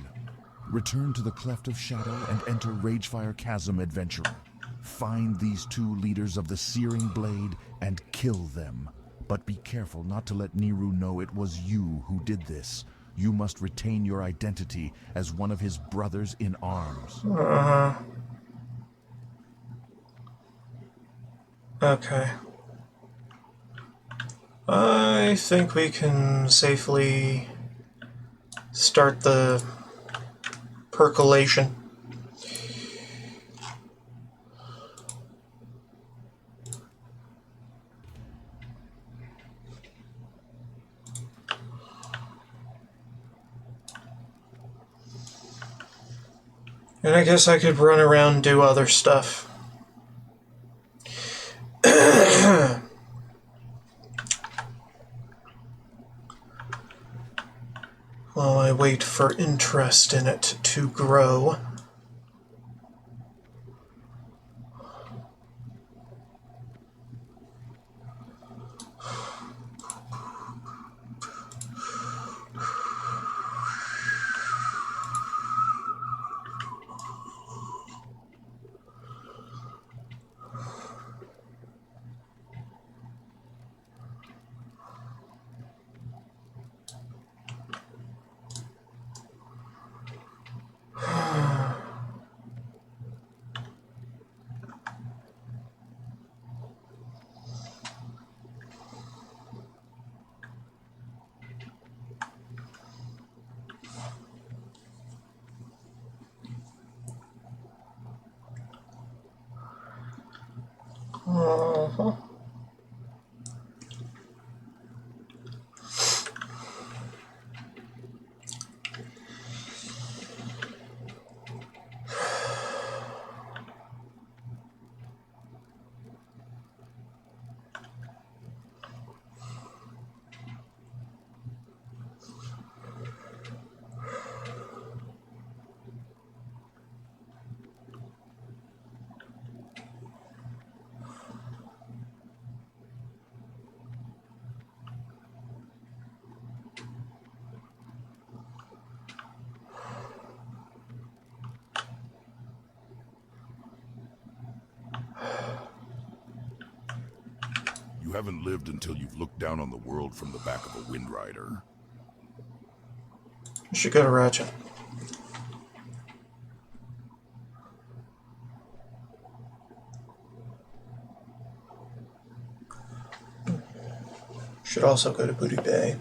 Return to the Cleft of Shadow and enter Ragefire Chasm, adventurer. Find these two leaders of the Searing Blade and kill them. But be careful not to let Niru know it was you who did this. You must retain your identity as one of his brothers in arms. Okay. I think we can safely start the percolation. And I guess I could run around and do other stuff. While I wait for interest in it to grow. haven't lived until you've looked down on the world from the back of a Wind Rider. You should go to Ratchet. Should also go to Booty Bay.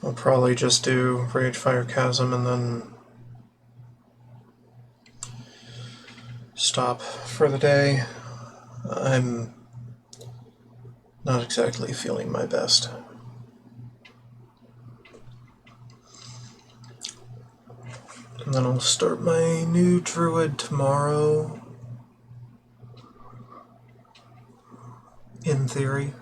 I'll probably just do Rage Fire Chasm and then stop for the day. I'm not exactly feeling my best. And then I'll start my new druid tomorrow. In theory.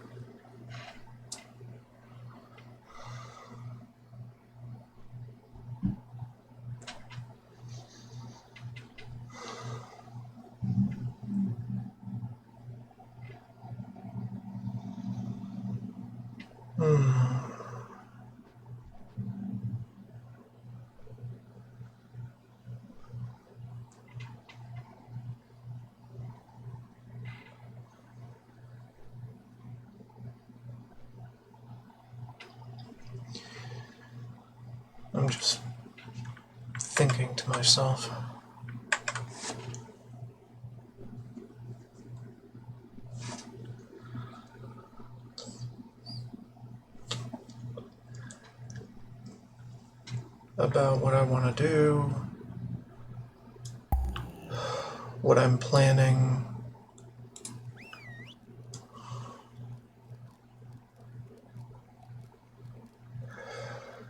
I'm just thinking to myself. About what I want to do, what I'm planning,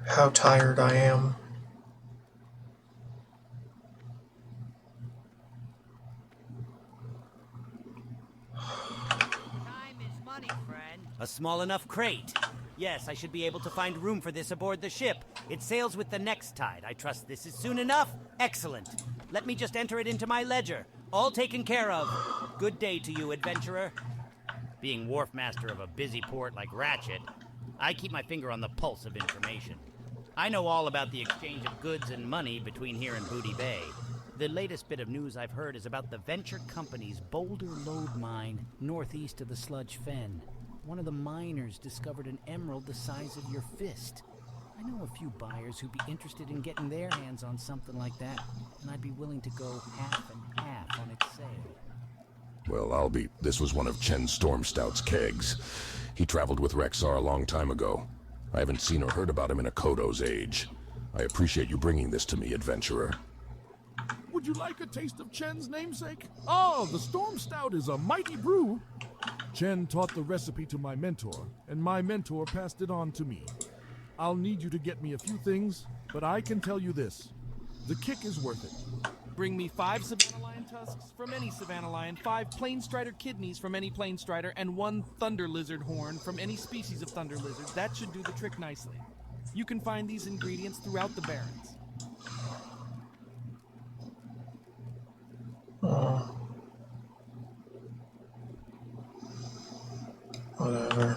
how tired I am. Time is money, friend. A small enough crate. Yes, I should be able to find room for this aboard the ship. It sails with the next tide. I trust this is soon enough. Excellent. Let me just enter it into my ledger. All taken care of. Good day to you, adventurer. Being wharf master of a busy port like Ratchet, I keep my finger on the pulse of information. I know all about the exchange of goods and money between here and Booty Bay. The latest bit of news I've heard is about the Venture Company's Boulder Lode mine northeast of the Sludge Fen. One of the miners discovered an emerald the size of your fist. I know a few buyers who'd be interested in getting their hands on something like that, and I'd be willing to go half and half on its sale. Well, this was one of Chen Stormstout's kegs. He traveled with Rexar a long time ago. I haven't seen or heard about him in a Kodo's age. I appreciate you bringing this to me, adventurer. Would you like a taste of Chen's namesake? Oh, the Storm Stout is a mighty brew. Chen taught the recipe to my mentor, and my mentor passed it on to me. I'll need you to get me a few things, but I can tell you this. The kick is worth it. Bring me 5 Savannah Lion tusks from any Savannah Lion, 5 Plain Strider kidneys from any Plain Strider, and 1 Thunder Lizard horn from any species of Thunder Lizard. That should do the trick nicely. You can find these ingredients throughout the Barrens. Whatever.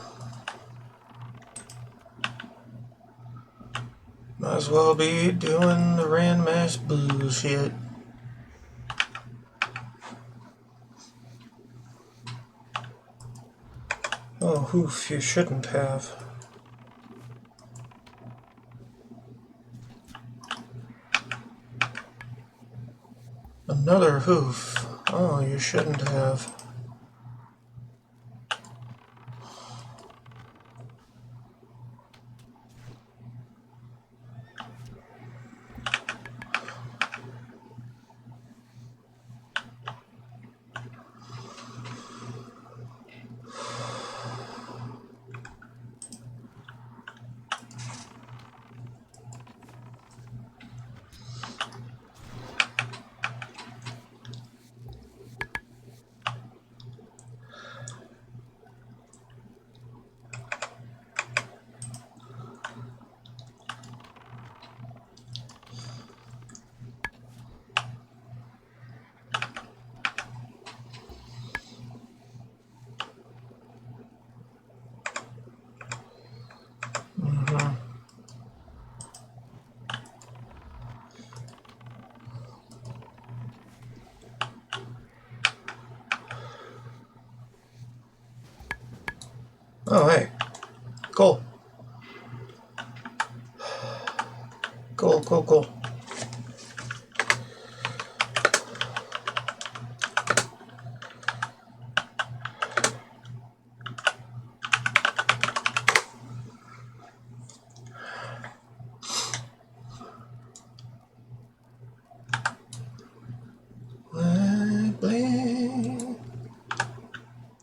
Might as well be doing the Ranmass bullshit. Oh, oof, you shouldn't have. Another hoof. Oh, you shouldn't have. Oh, hey. Cool. Cool.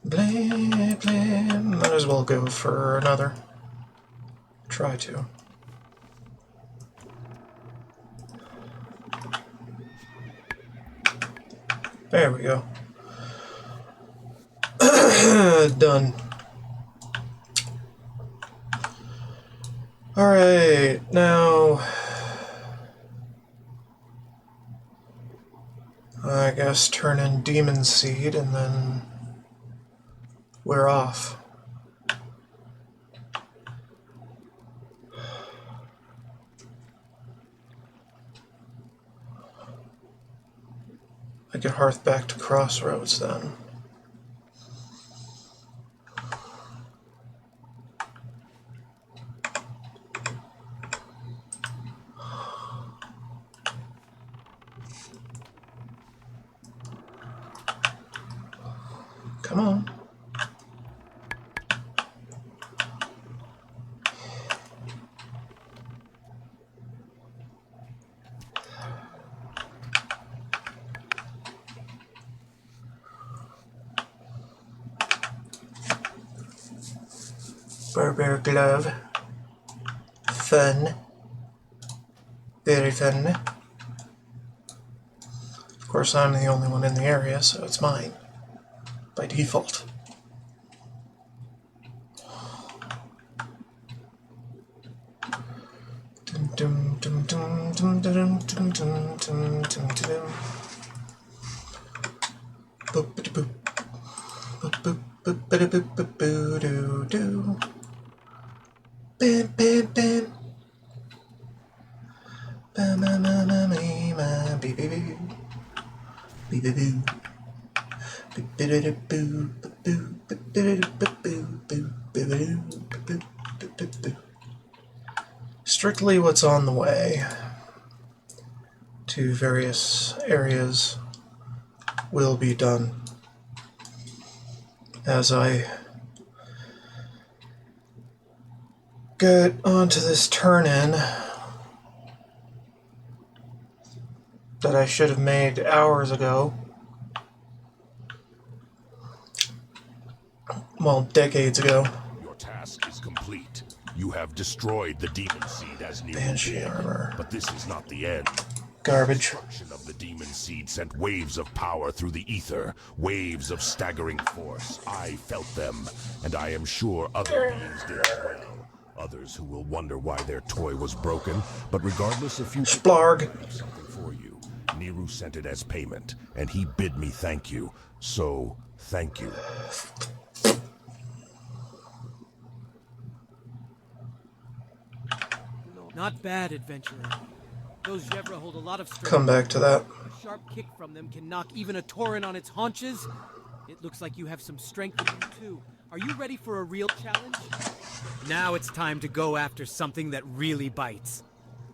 Bling. Might as well go for another. Try to. There we go. Done. Alright, now I guess turn in Demon Seed and then we're off. I get Hearth back to Crossroads then. Come on. Barber glove. Fun. Very fun. Of course, I'm the only one in the area, so it's mine. By default. Strictly what's on the way to various areas will be done as I get onto this turn-in that I should have made hours ago. Well, decades ago. Your task is complete. You have destroyed the demon seed as Nero Banshee did. armor. But this is not the end. Garbage. The destruction of the demon seed sent waves of power through the ether, waves of staggering force. I felt them, and I am sure other beings did as well. Others who will wonder why their toy was broken, but regardless of future, Splarg. I have something for you. Nero sent it as payment, and he bid me thank you. So, thank you. Not bad, adventurer. Those Jevra hold a lot of strength. Come back to that. A sharp kick from them can knock even a Tauren on its haunches. It looks like you have some strength in you, too. Are you ready for a real challenge? Now it's time to go after something that really bites.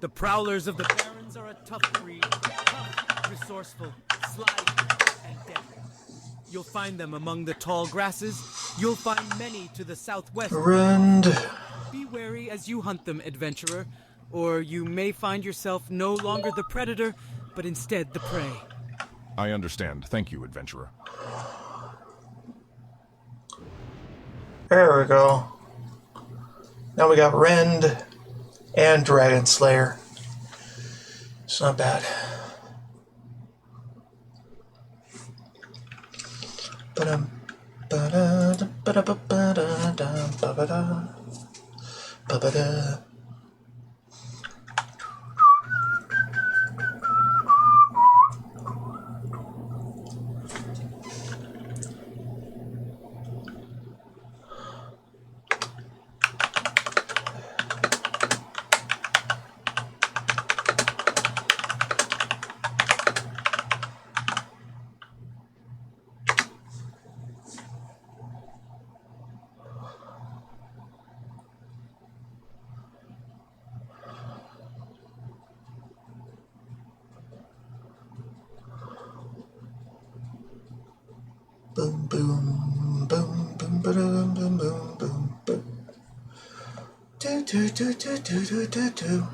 The Prowlers of the Barrens are a tough breed. Tough resourceful, sly, and deadly. You'll find them among the tall grasses. You'll find many to the southwest. Rend. Be wary as you hunt them, adventurer, or you may find yourself no longer the predator, but instead the prey. I understand. Thank you, adventurer. There we go. Now we got Rend and Dragon Slayer. It's not bad. Ba-dum, ba-da, ba-da, ba-da, da, ba-ba-da, ba-ba-da. Boom, boom, boom, boom, ba-dum, boom, boom, boom, boom. Do, do, do, do, do, do, do, do.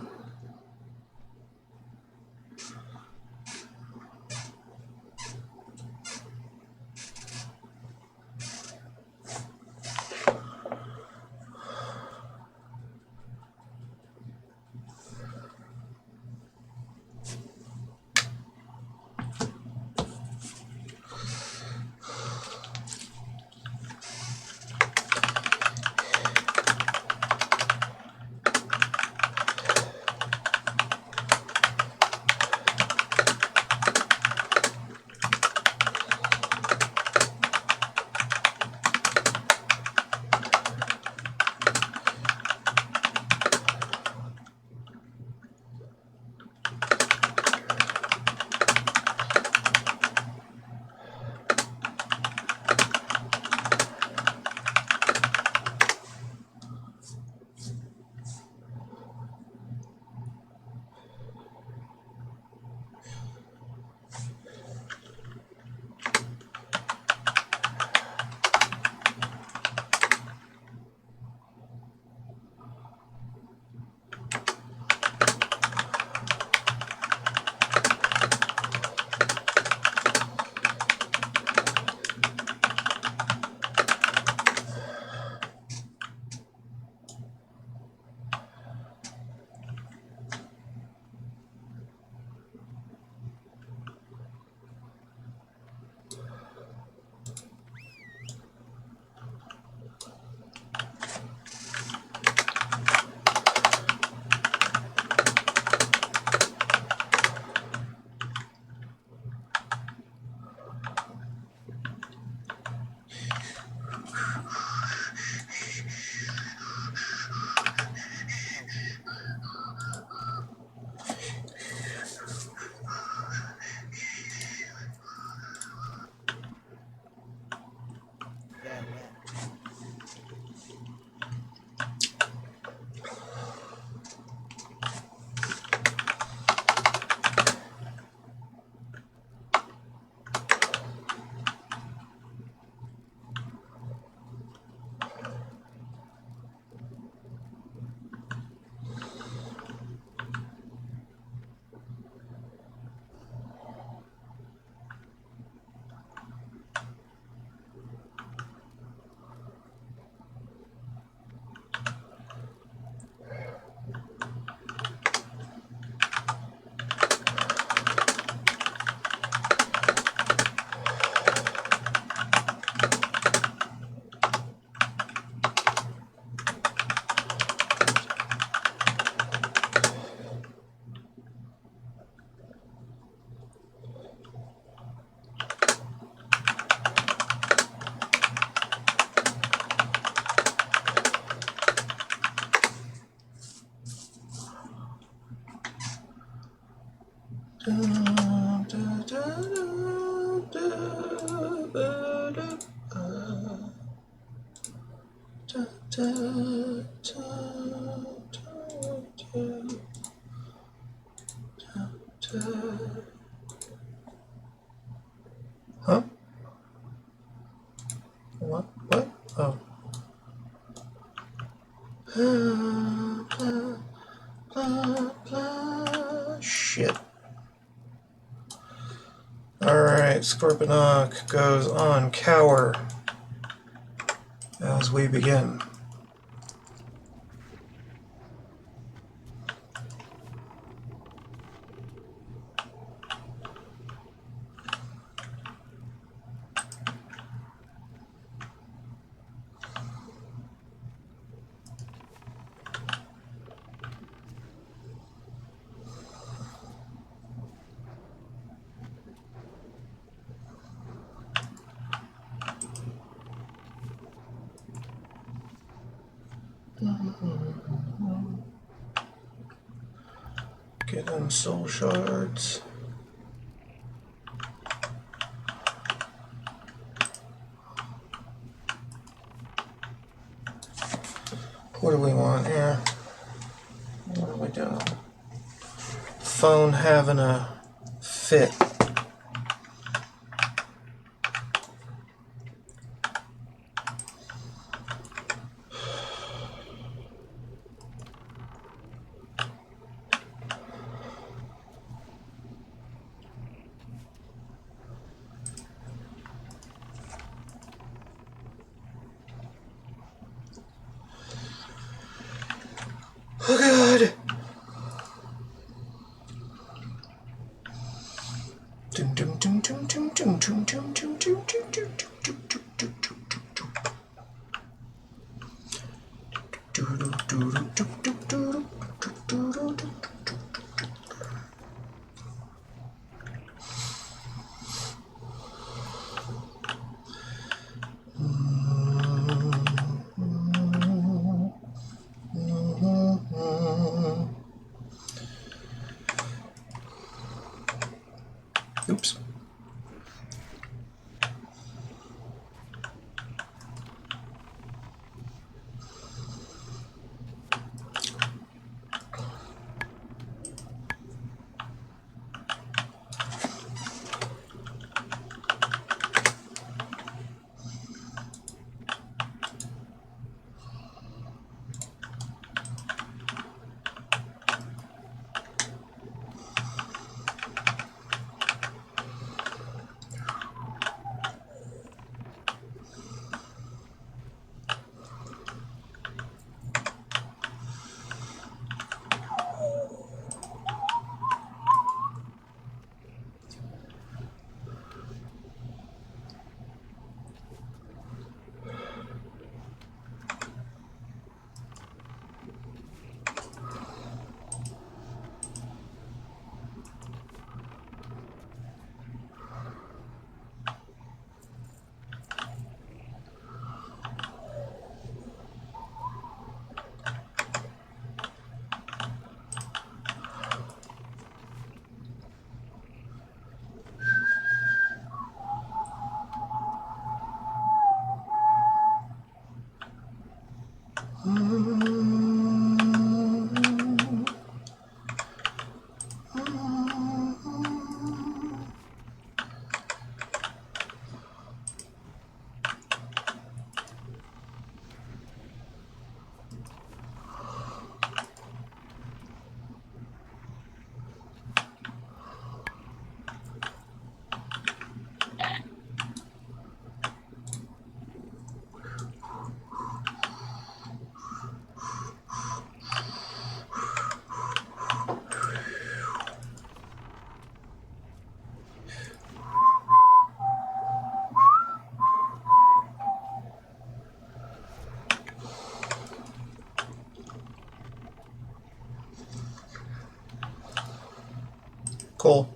Shit. Alright, Scorponok goes on Cower as we begin. Get in soul shards. What do we want here? What are we doing? Phone having a fit. Oh God! Dum dum dum dum dum dum dum dum dum dum Oops. Cool.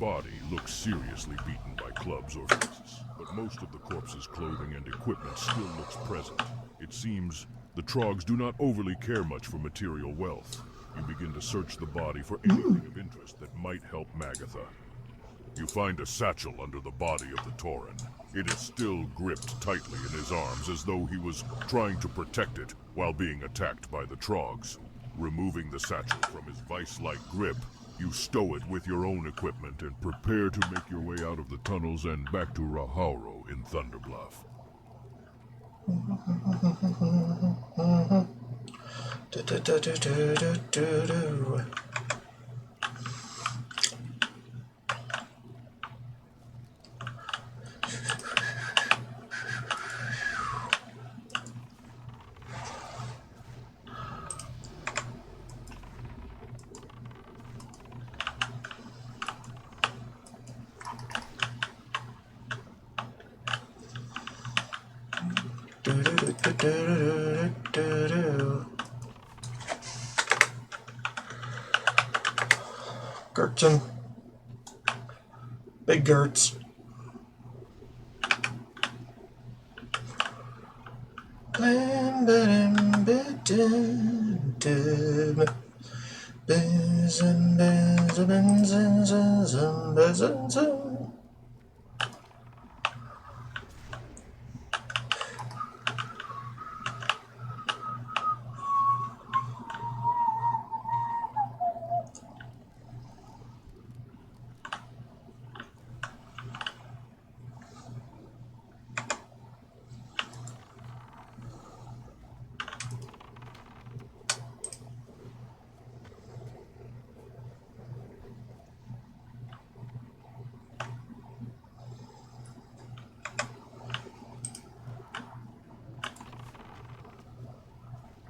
body looks seriously beaten by clubs or fists, but most of the corpse's clothing and equipment still looks present. It seems the Trogs do not overly care much for material wealth. You begin to search the body for anything of interest that might help Magatha. You find a satchel under the body of the Tauren. It is still gripped tightly in his arms as though he was trying to protect it while being attacked by the Trogs. Removing the satchel from his vice-like grip, you stow it with your own equipment and prepare to make your way out of the tunnels and back to Rahauro in Thunderbluff. Gertson. Big Gertz.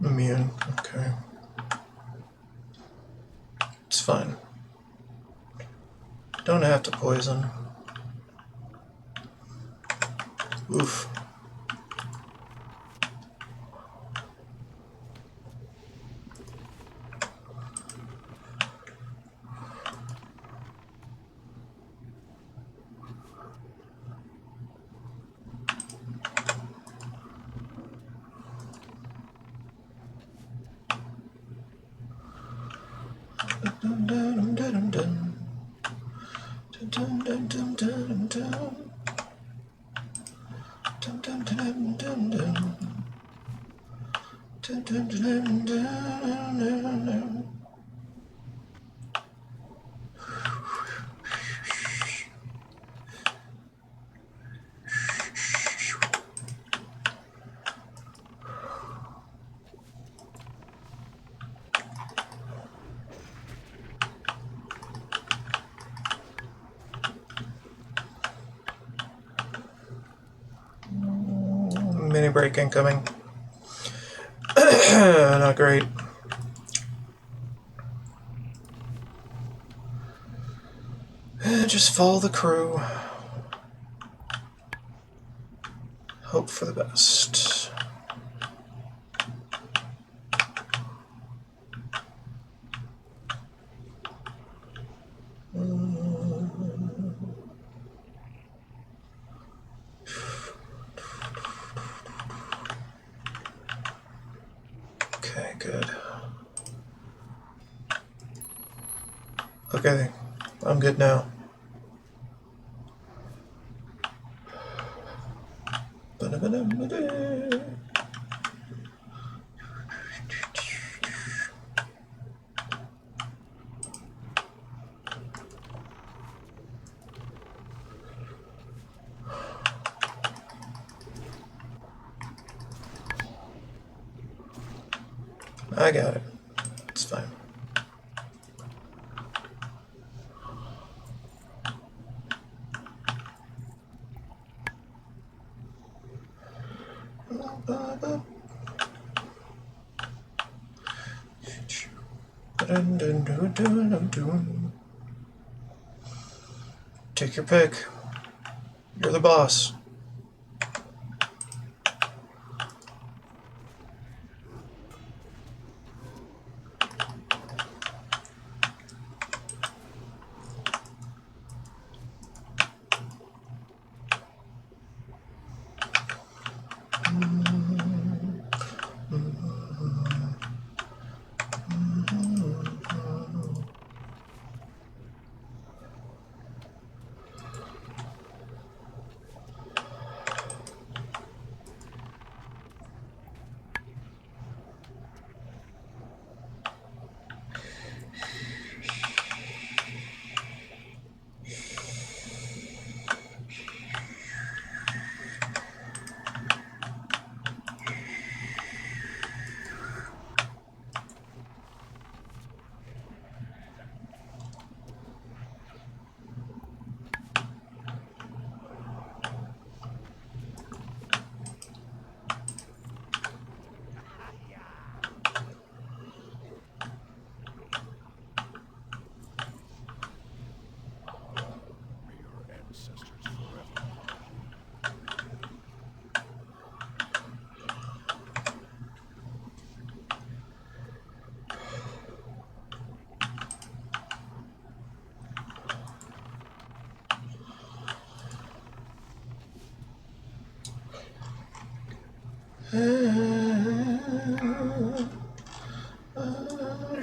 Immune, okay. It's fine. Don't have to poison. Oof. Mini break incoming. Not great. Just follow the crew. Hope for the best. Okay, good. Okay, I'm good now. I got it. It's fine. Take your pick. You're the boss.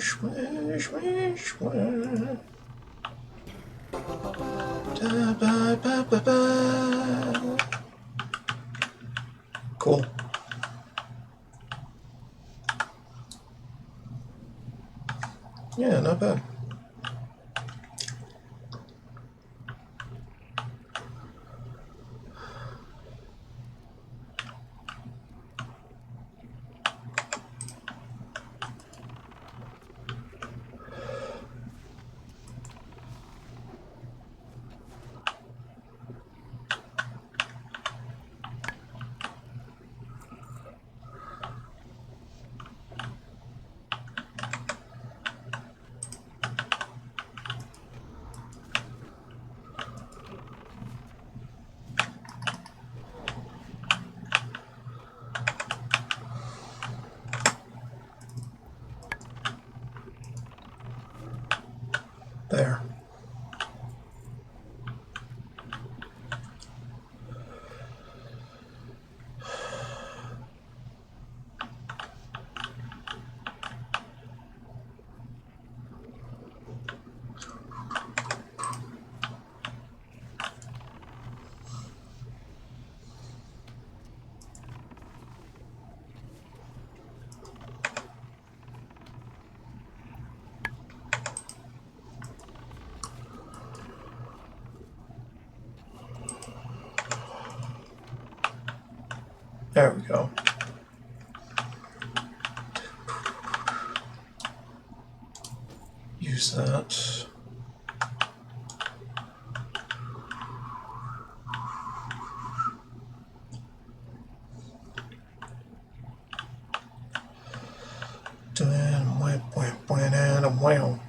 Swish, swish, swish, swish. Da, ba, ba, ba, ba. Cool. Yeah, not bad. There. There we go. Use that. And wow.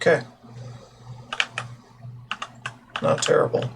Okay. Not terrible.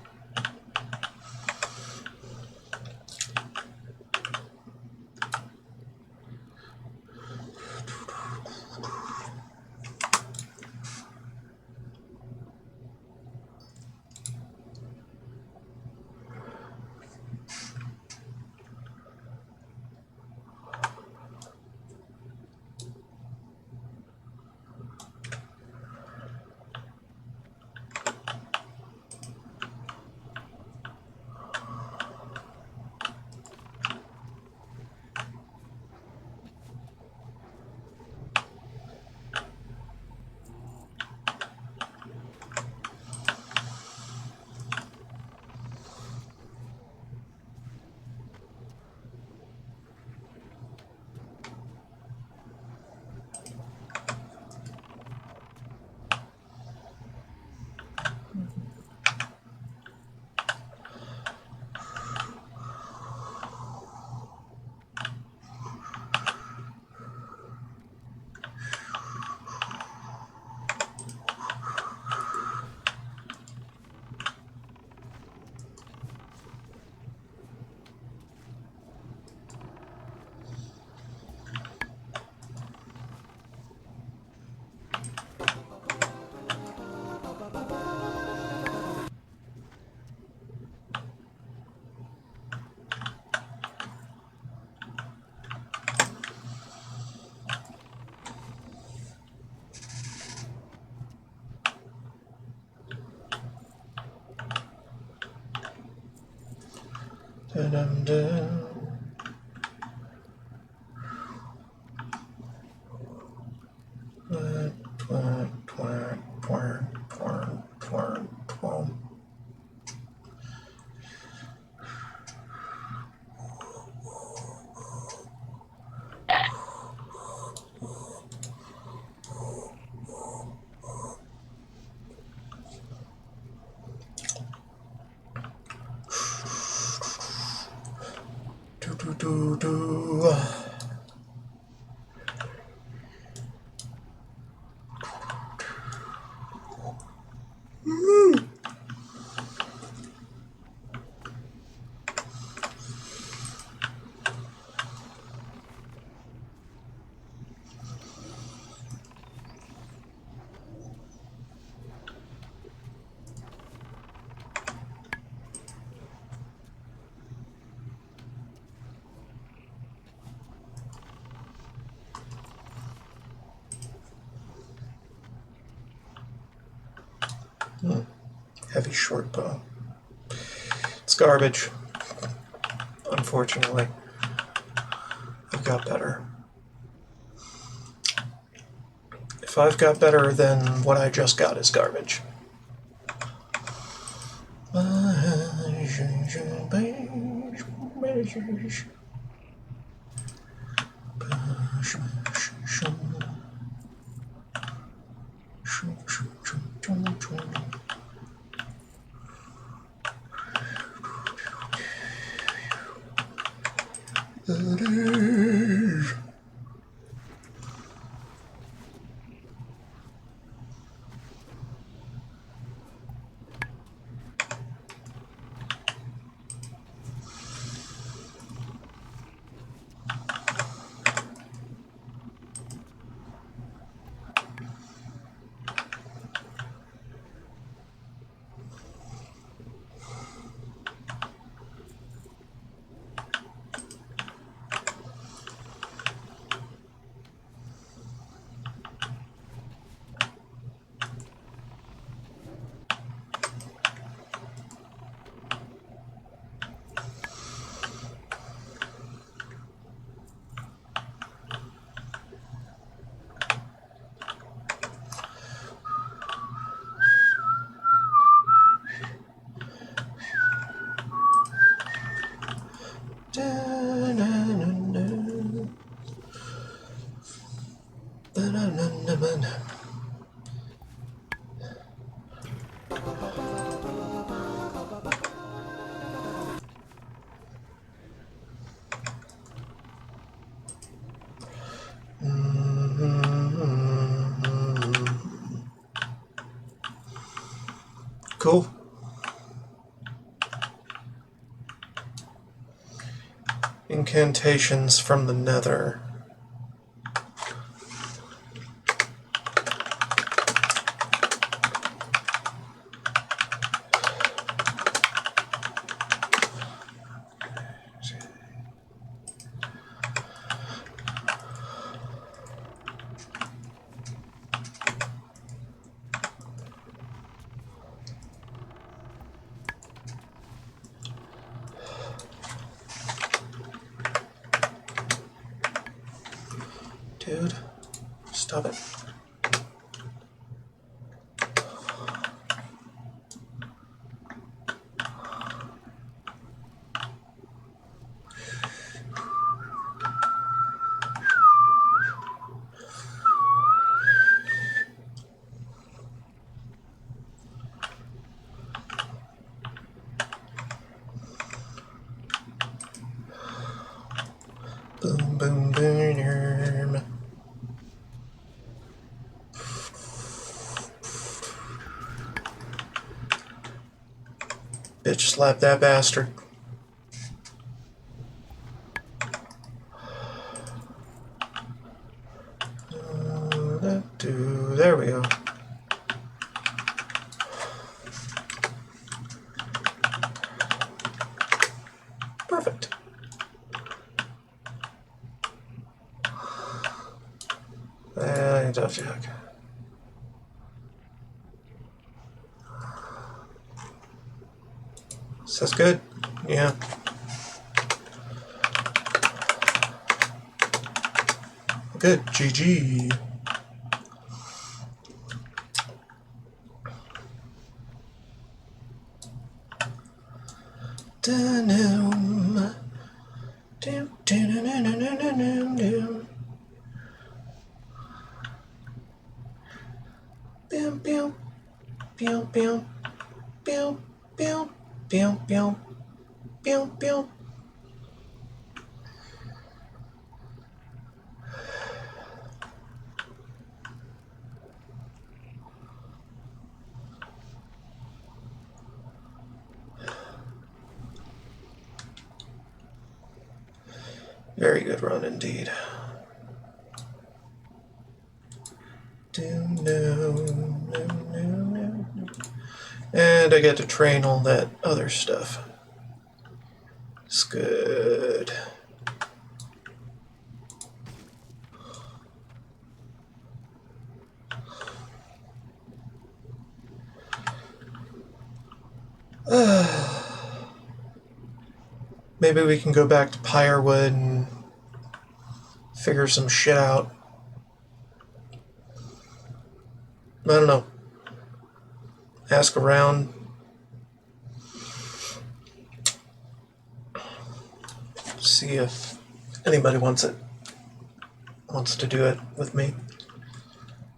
Da-dum-dum. Twirl, twirl, twirl, twirl, twirl, twirl. Do do do do. Heavy short bow. It's garbage. Unfortunately. I've got better. If I've got better, then what I just got is garbage. Cool. Incantations from the Nether. Dude, stop it. Boom, boom, boom. Bitch, slap that bastard. There we go. Perfect. Tough jack. Sounds good. Yeah. fit, GG. Dun-dum. Dum, dun-dun-dun-dun-dun-dun-dun. Bum, bum, bum, bum, bum, bum, bum, bum, bum, bum. Very good run indeed. And I get to train all that other stuff. It's good. Maybe we can go back to Pyrewood and figure some shit out. I don't know. Ask around. See if anybody wants to do it with me.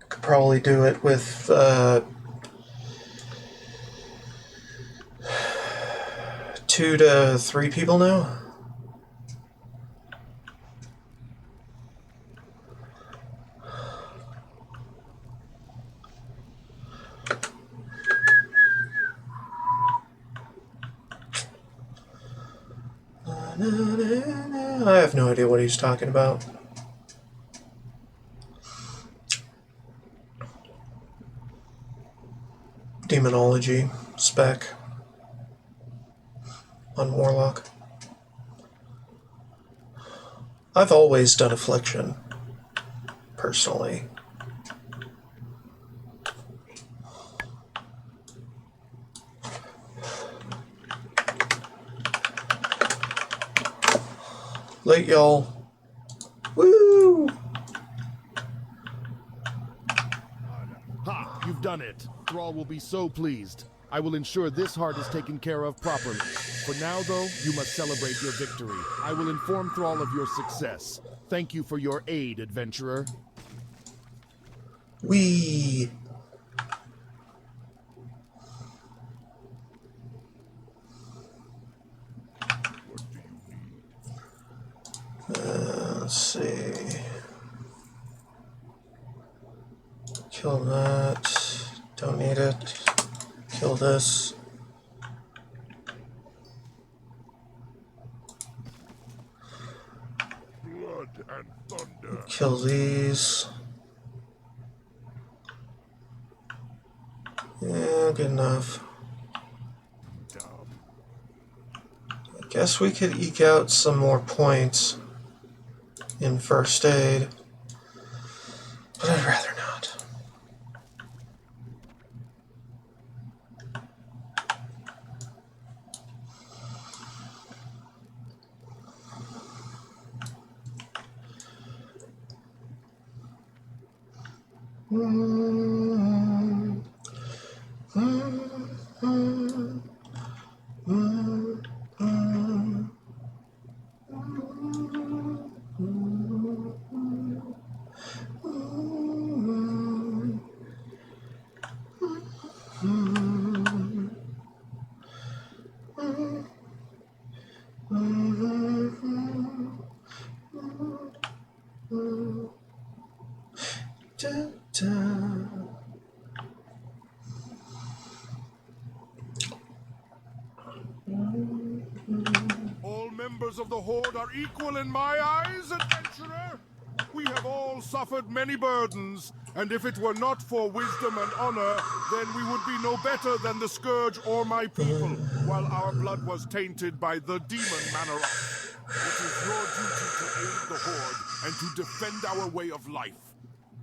Could probably do it with 2 to 3 people now. I have no idea what he's talking about. Demonology spec on Warlock. I've always done Affliction, personally. Late, y'all. Woo! Ha! You've done it. Thrall will be so pleased. I will ensure this heart is taken care of properly. For now, though, you must celebrate your victory. I will inform Thrall of your success. Thank you for your aid, adventurer. Wee! Let's see. Kill that. Don't need it. Kill this. Blood and thunder. Kill these. Yeah, good enough. I guess we could eke out some more points in first aid, but I'd rather not. All members of the Horde are equal in my eyes, adventurer. We have all suffered many burdens, and if it were not for wisdom and honor, then we would be no better than the Scourge or my people, while our blood was tainted by the demon Manaroth. It is your duty to aid the Horde and to defend our way of life.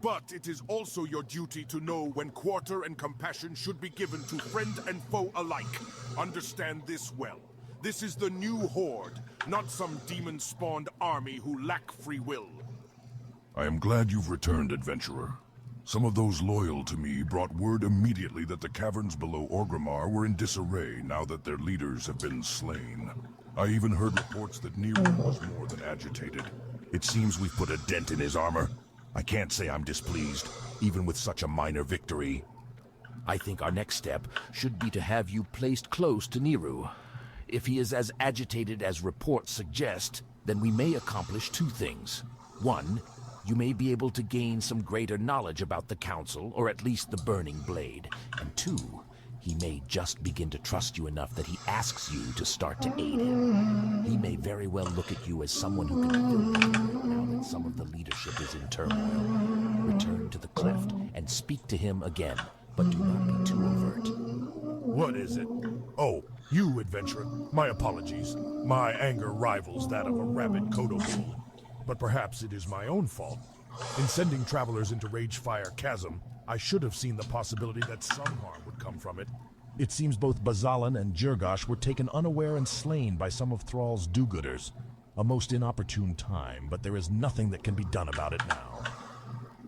But it is also your duty to know when quarter and compassion should be given to friend and foe alike. Understand this well. This is the new Horde, not some demon-spawned army who lack free will. I am glad you've returned, adventurer. Some of those loyal to me brought word immediately that the caverns below Orgrimmar were in disarray now that their leaders have been slain. I even heard reports that Nero was more than agitated. It seems we've put a dent in his armor. I can't say I'm displeased, even with such a minor victory. I think our next step should be to have you placed close to Nero. If he is as agitated as reports suggest, then we may accomplish two things. One, you may be able to gain some greater knowledge about the Council, or at least the Burning Blade. And two, he may just begin to trust you enough that he asks you to start to aid him. He may very well look at you as someone who can fill him now that some of the leadership is in turmoil. Return to the cleft and speak to him again, but do not be too overt. What is it? Oh, you, adventurer. My apologies. My anger rivals that of a rabid Kodo bull. But perhaps it is my own fault. In sending travelers into Ragefire Chasm, I should have seen the possibility that some harm would come from it. It seems both Bazalan and Jirgosh were taken unaware and slain by some of Thrall's do-gooders. A most inopportune time, but there is nothing that can be done about it now.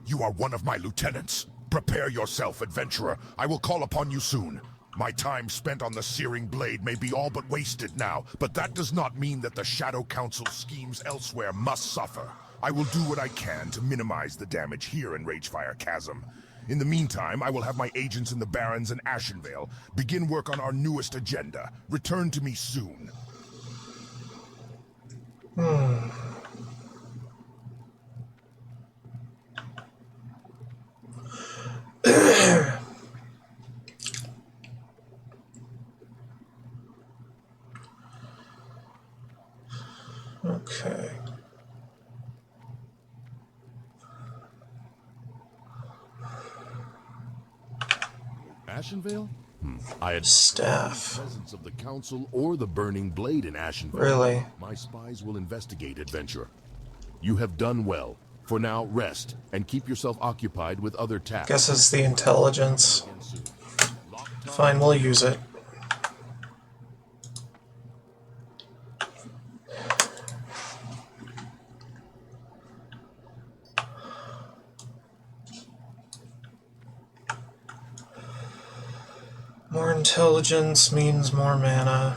You are one of my lieutenants. Prepare yourself, adventurer. I will call upon you soon. My time spent on the Searing Blade may be all but wasted now, but that does not mean that the Shadow Council's schemes elsewhere must suffer. I will do what I can to minimize the damage here in Ragefire Chasm. In the meantime, I will have my agents in the Barrens and Ashenvale begin work on our newest agenda. Return to me soon. Okay. Ashenvale? I had Staff. the presence of the Council or the Burning Blade in Ashenvale. Really? My spies will investigate, adventurer. You have done well. For now, rest and keep yourself occupied with other tasks. Guess it's the intelligence. Fine, we'll use it. More intelligence means more mana,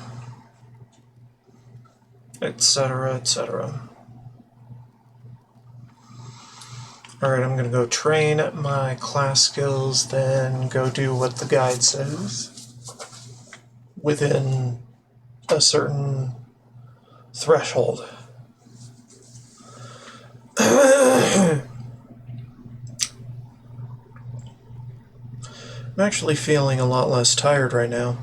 etc., etc. Alright, I'm gonna go train my class skills, then go do what the guide says within a certain threshold. I'm actually feeling a lot less tired right now.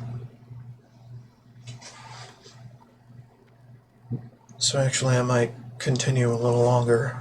So actually I might continue a little longer.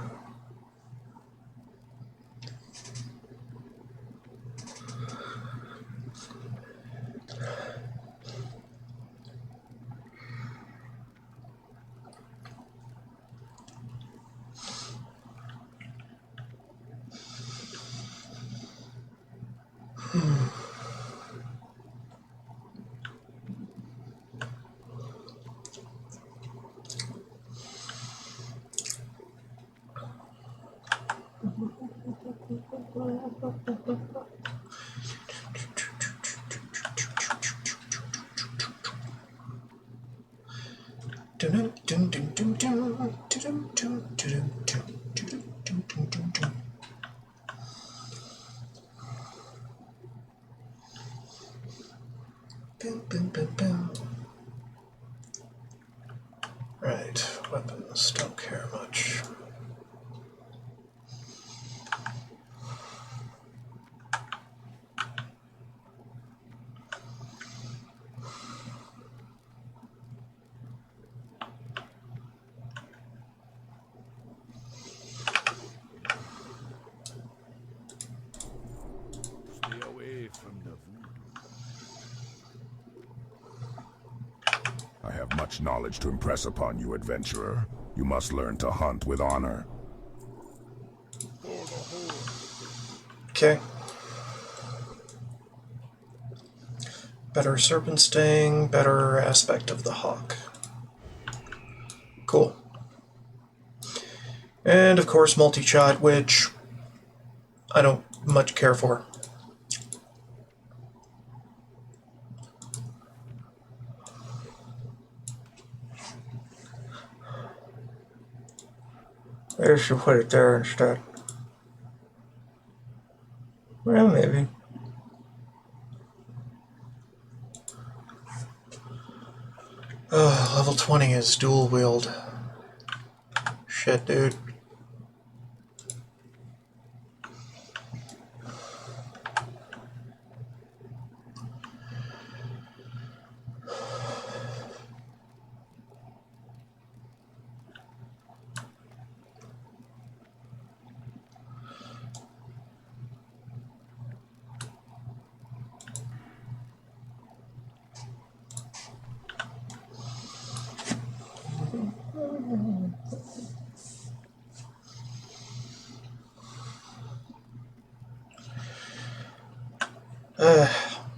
Right, weapons, don't care much. Stay away from the voodoo. I have much knowledge to impress upon you, adventurer. You must learn to hunt with honor. Okay. Better serpent sting, better aspect of the hawk. Cool. And of course multi-shot, which I don't much care for. I should put it there instead. Well, maybe. Level 20 is dual wield. Shit, dude.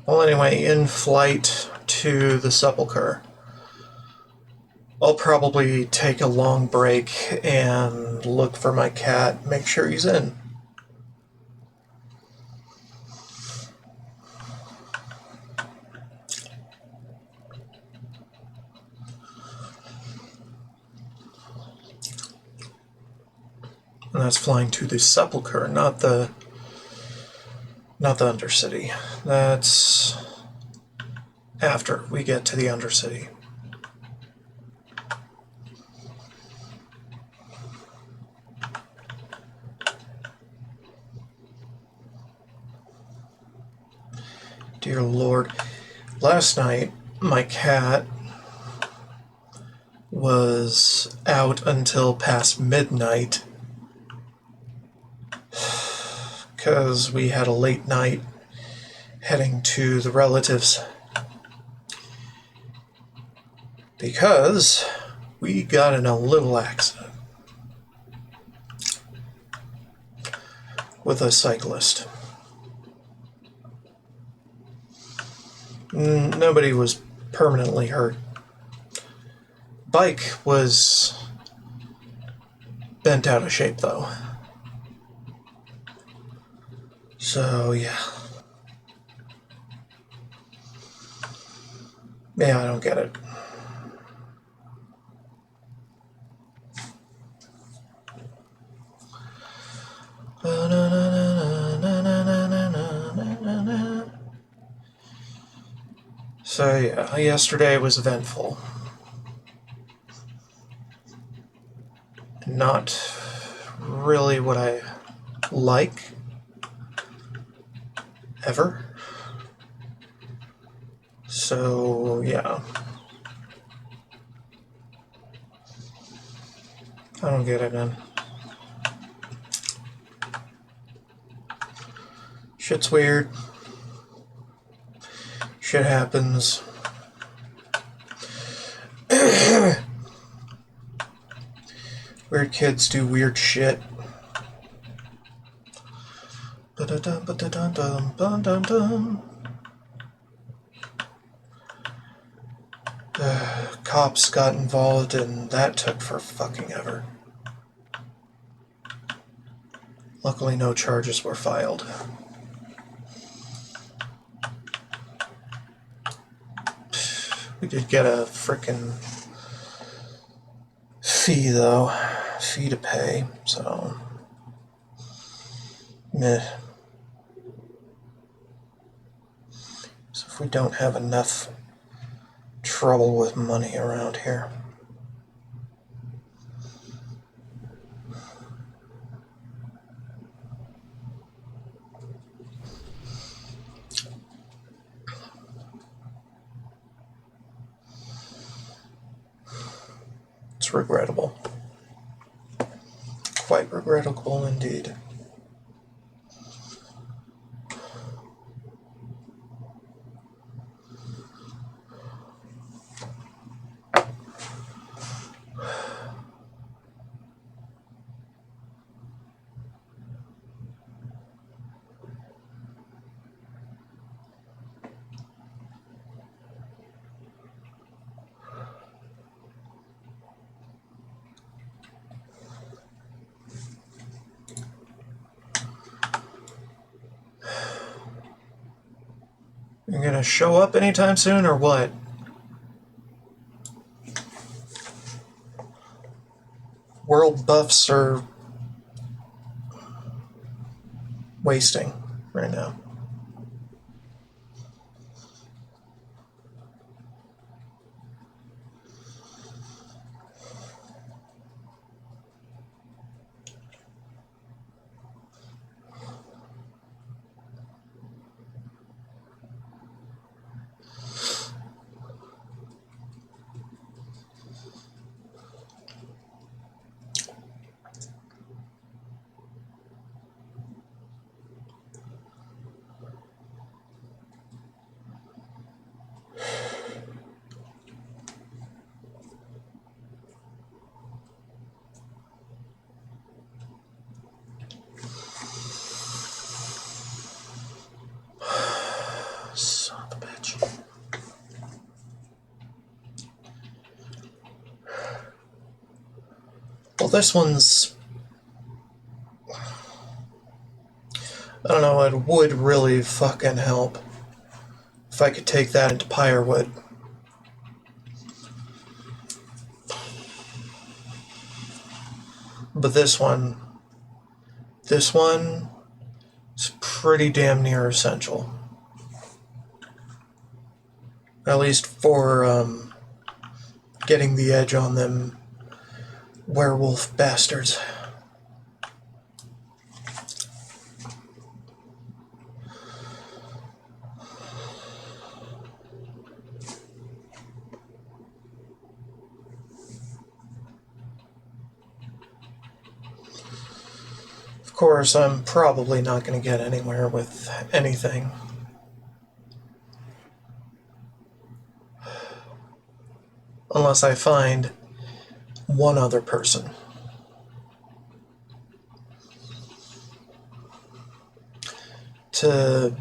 Well, anyway, in flight to the Sepulchre, I'll probably take a long break and look for my cat, make sure he's in. And that's flying to the Sepulchre, not the Undercity. That's after we get to the Undercity. Dear Lord. Last night, my cat was out until past midnight because we had a late night heading to the relatives. Because we got in a little accident with a cyclist. Nobody was permanently hurt. Bike was bent out of shape, though. So, yeah. Yeah, I don't get it. So, yeah, yesterday was eventful. Not really what I like, ever. So, yeah. I don't get it, man. Shit's weird. Shit happens. Weird kids do weird shit. Cops got involved and that took for fucking ever. Luckily no charges were filed. We did get a frickin' fee though. Fee to pay, so meh. So if we don't have enough trouble with money around here. It's regrettable. Quite regrettable indeed. You gonna show up anytime soon or what? World buffs are wasting right now. Son of a bitch. Well, this one's... I don't know, it would really fucking help if I could take that into Pyrewood. But this one is pretty damn near essential. At least for getting the edge on them werewolf bastards. Of course, I'm probably not going to get anywhere with anything. Unless I find one other person. To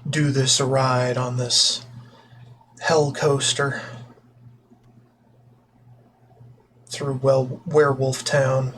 do this ride on this hell coaster through Werewolf Town.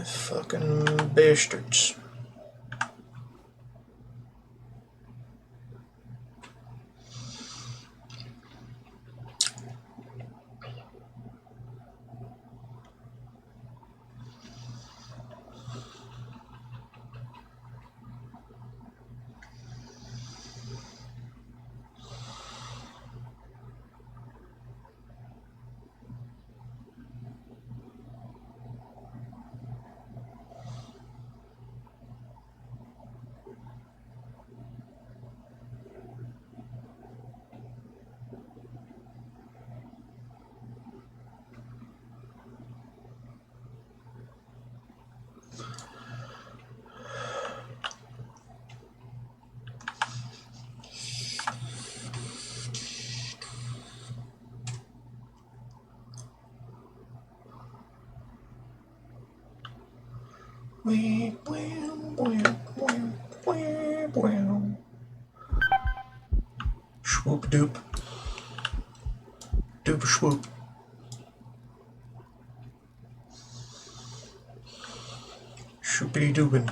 Fucking bastards. Swoop doop. Doop swoop. Shoopity doobin.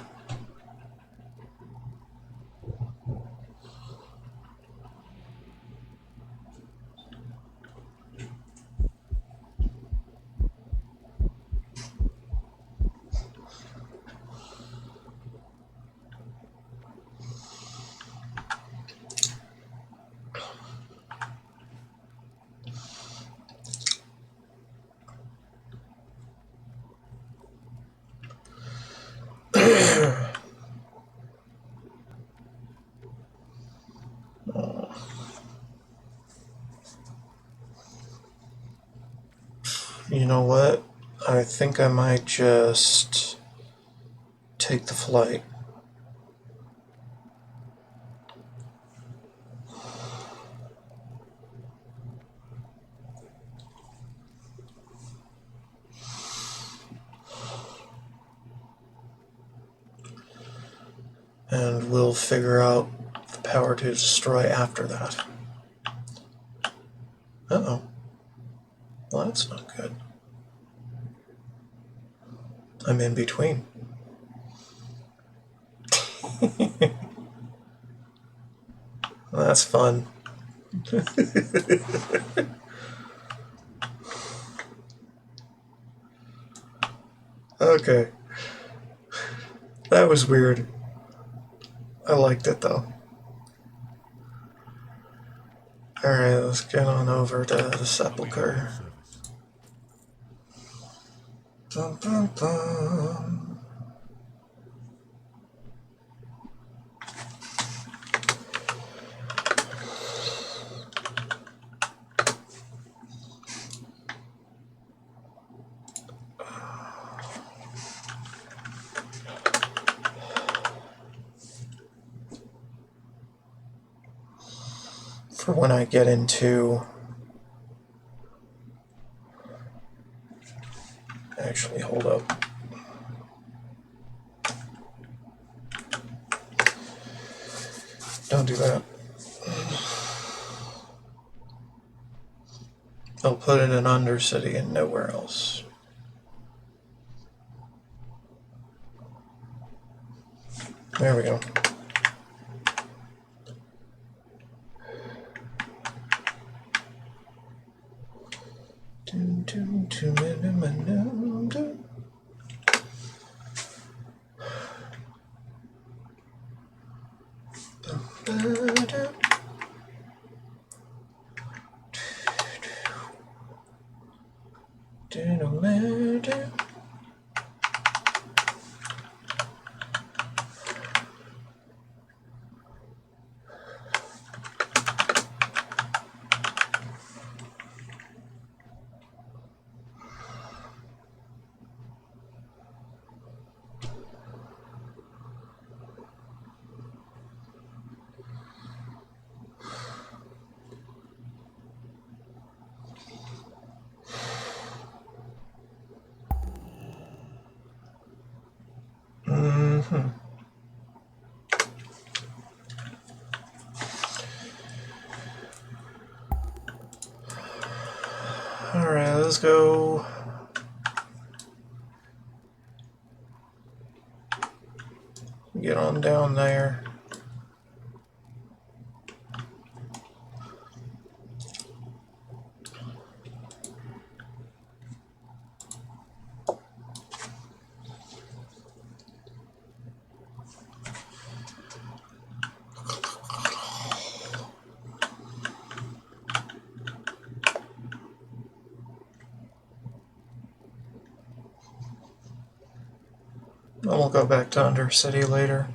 You know what? I think I might just take the flight. And we'll figure out the power to destroy after that. Uh-oh. Well, that's not good. I'm in between. That's fun. Okay. That was weird. I liked it though. Alright, let's get on over to the sepulcher. Dun, dun, dun. For when I get into... Actually, hold up. Don't do that. I'll put it in Undercity and nowhere else. There we go. Alright, let's go. Get on down there. Then we'll go back to Undercity later.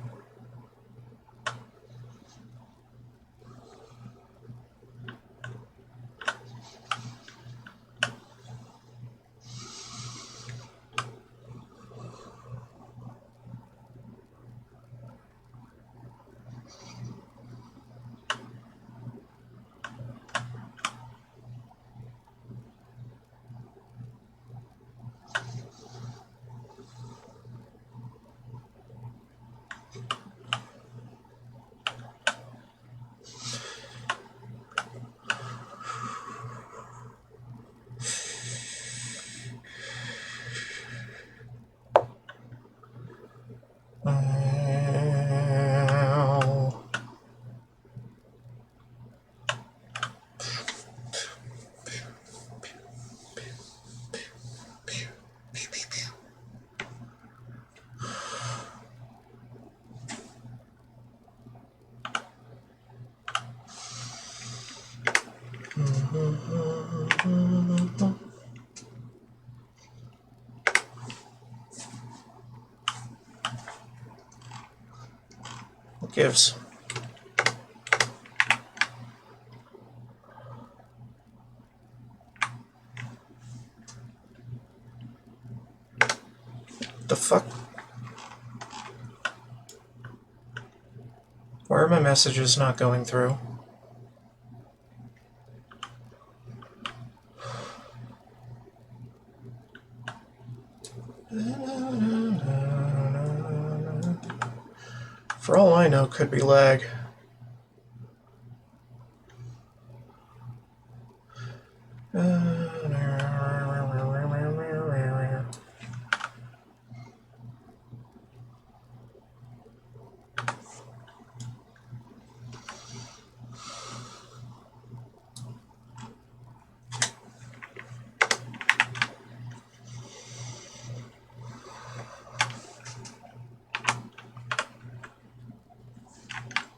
What gives? The fuck? Why are my messages not going through? For all I know, could be lag.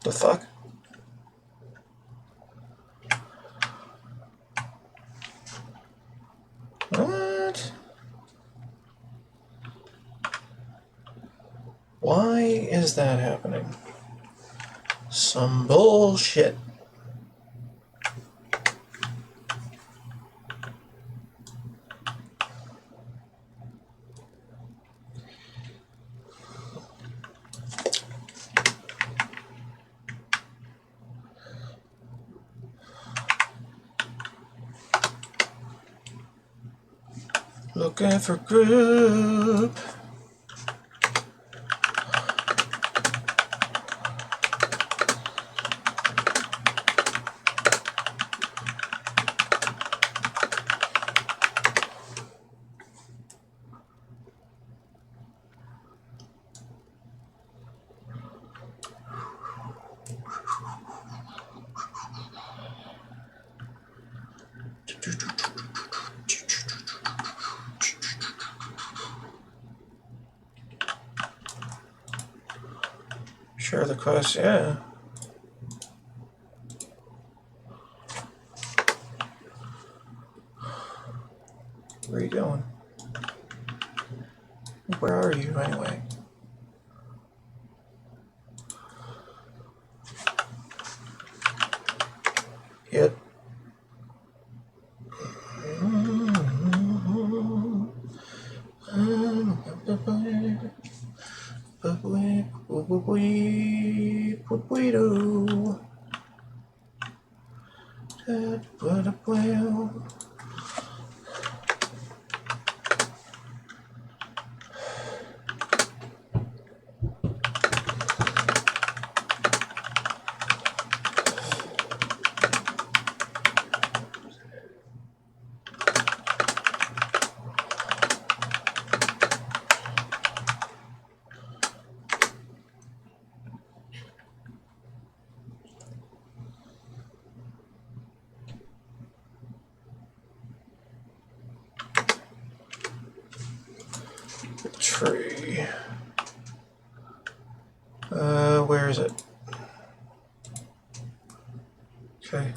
The fuck? What? Why is that happening? Some bullshit. Looking for group. Share the quest, yeah. Where are you going? Where are you, anyway? Yep. Tree. Where is it? Okay.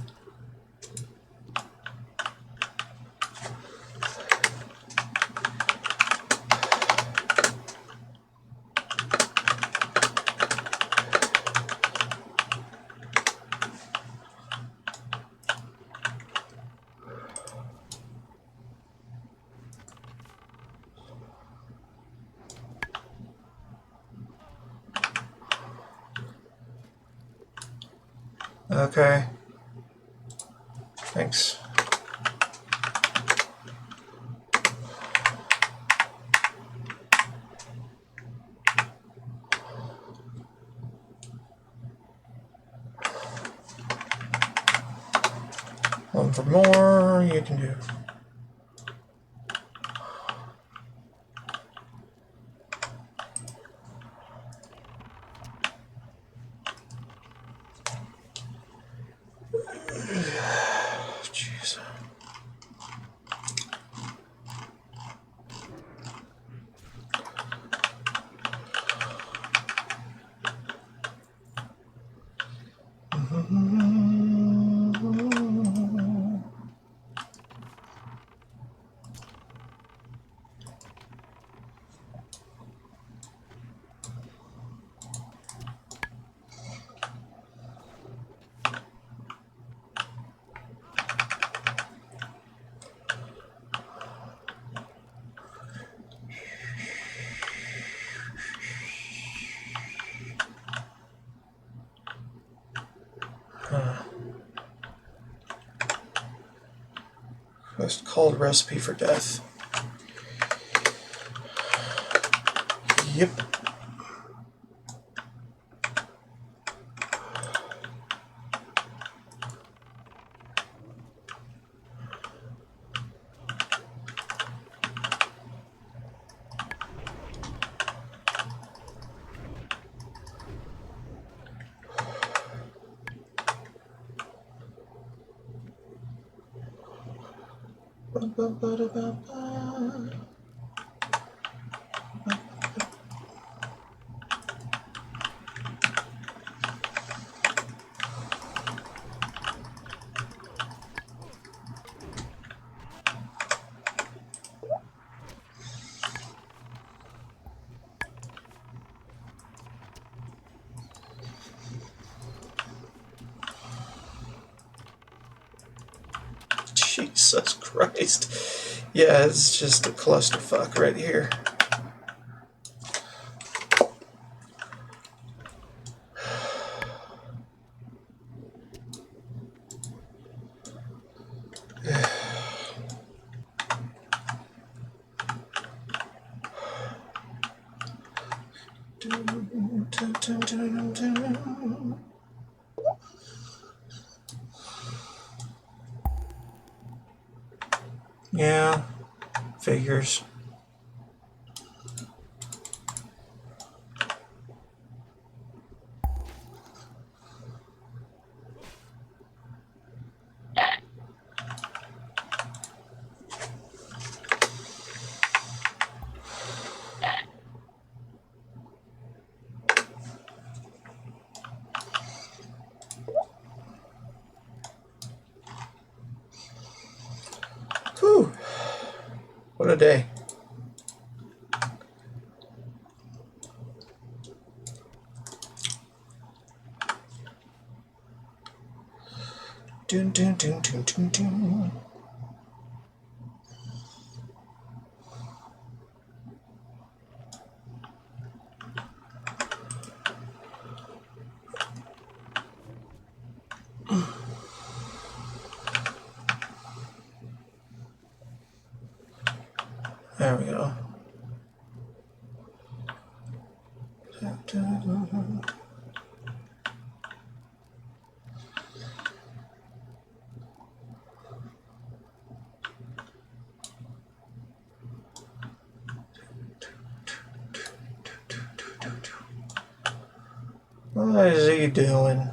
Okay. Thanks. One for more, you can do. Jeez. Quest called Recipe for Death. Yep. Jesus Christ. Yeah, it's just a clusterfuck right here. Yeah, figures. Whew. What a day. Dun, dun, dun, dun, dun, dun. There we go. Dun, dun, dun, dun. What is he doing?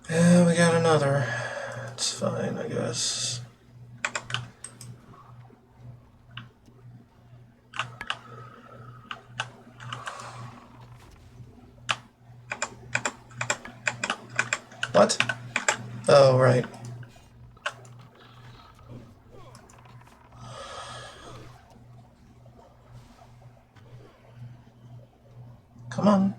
Yeah, we got another. It's fine, I guess. What? Oh, right. Come on.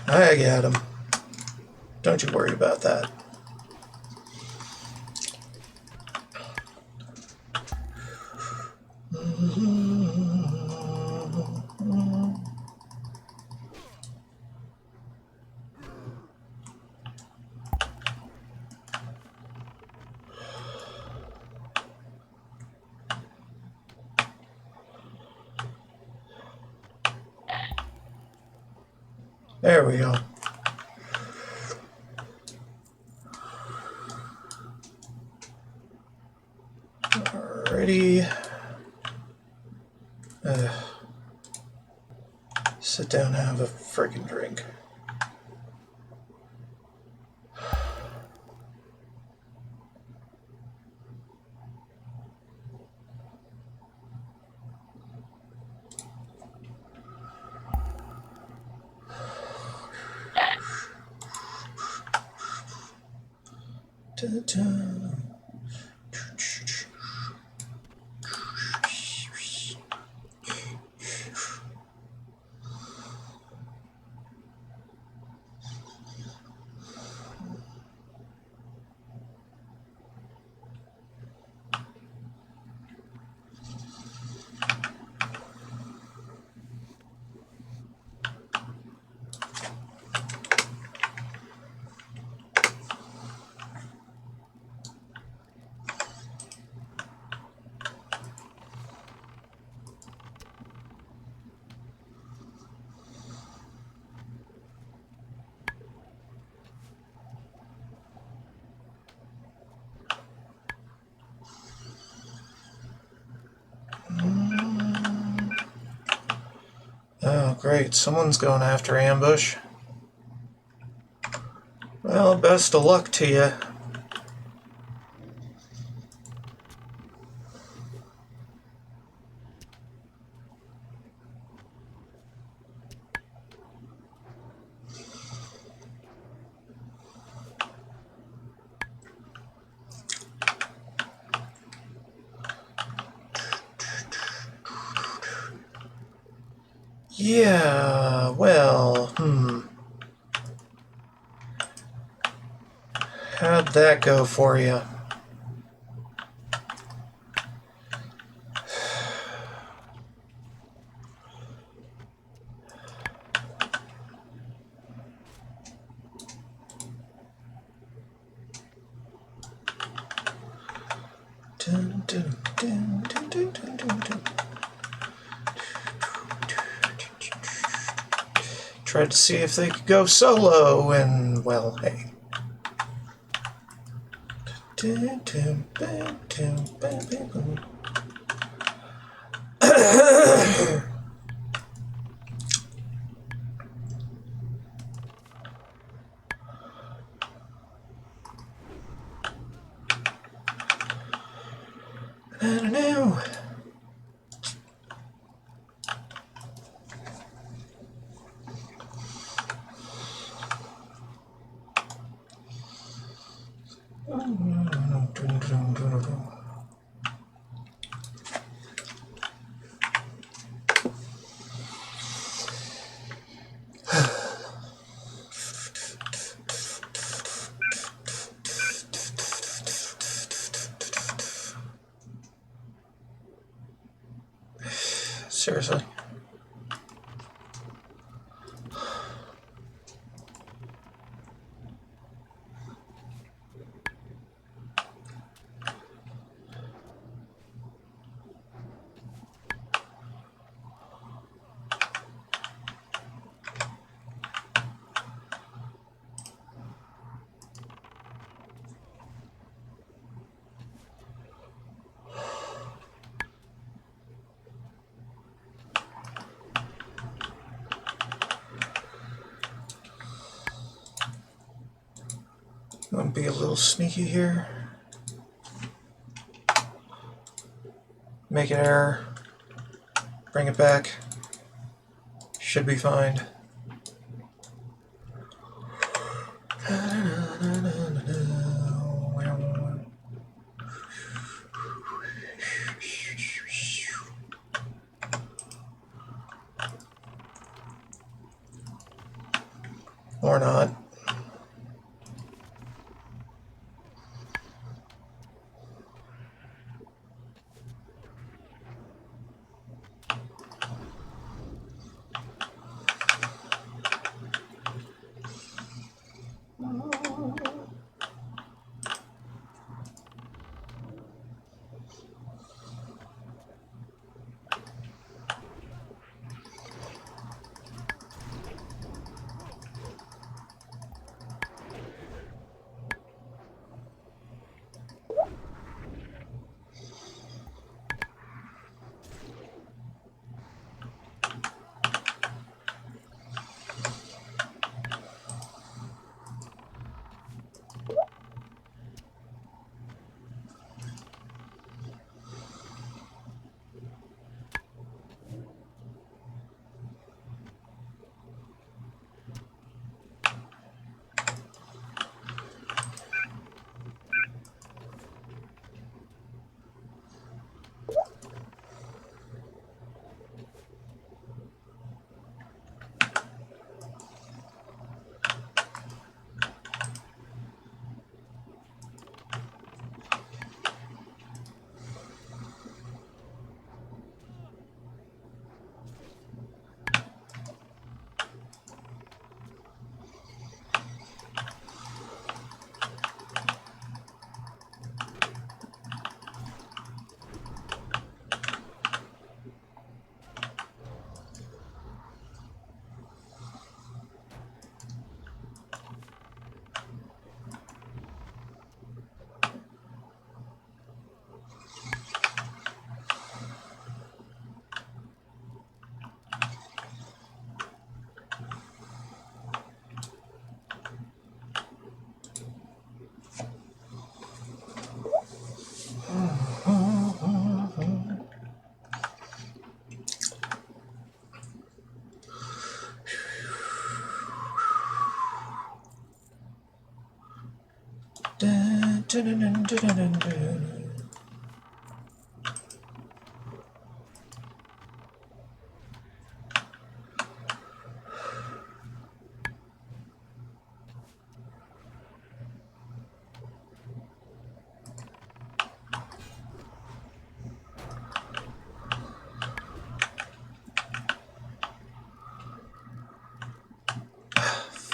I got him. Don't you worry about that. There we go. Alrighty. Sit down, Howie. have a freaking drink. Ta-ta. Oh, great. Someone's going after ambush. Well, best of luck to you. Yeah, well, how'd that go for you? Dun, dun, dun, dun, dun, dun, dun, dun. Tried to see if they could go solo, and, well, hey. Dun, dun, dun, dun, dun, dun, dun. I don't know. Seriously. I'm gonna be a little sneaky here. Make an error. Bring it back. Should be fine. Or not.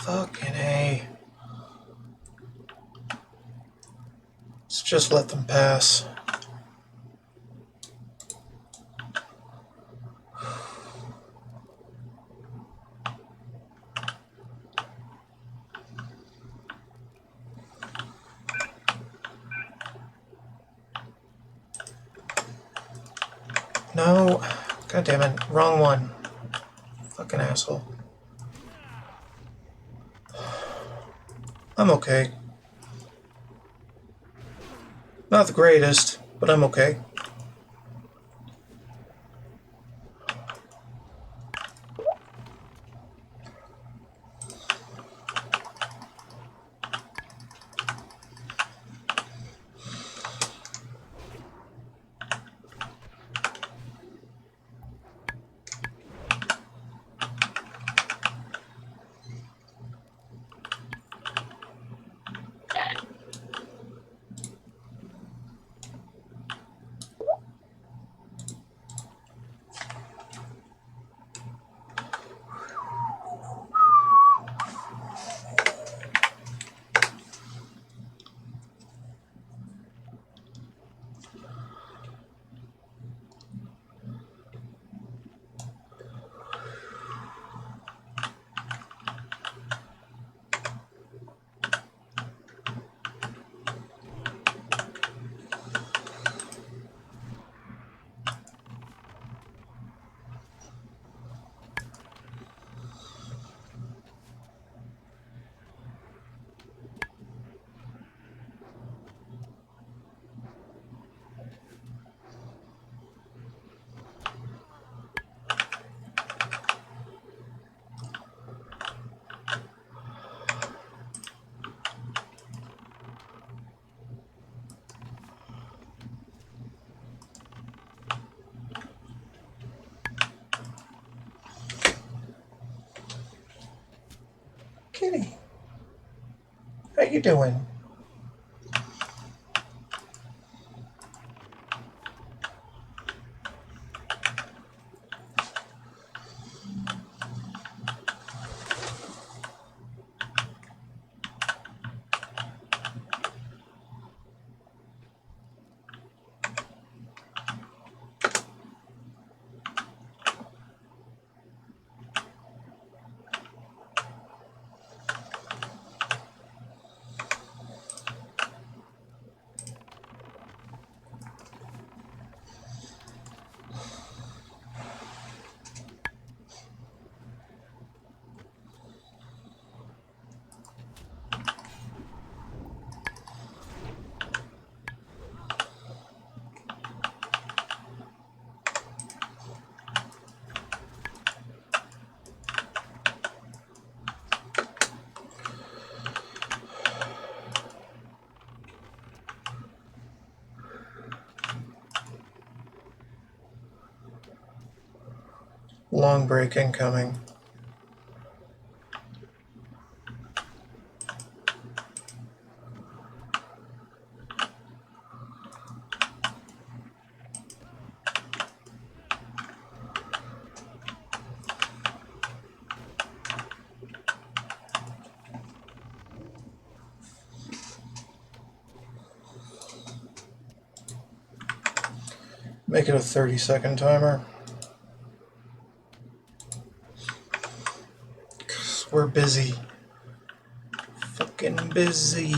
Fucking A. Let's just let them pass. No. God damn it. Wrong one. Fucking asshole. I'm okay. Not the greatest, but I'm okay. Kitty, how you doing? Long break incoming. Make it a 30-second timer. 'Cause we're busy. Fucking busy.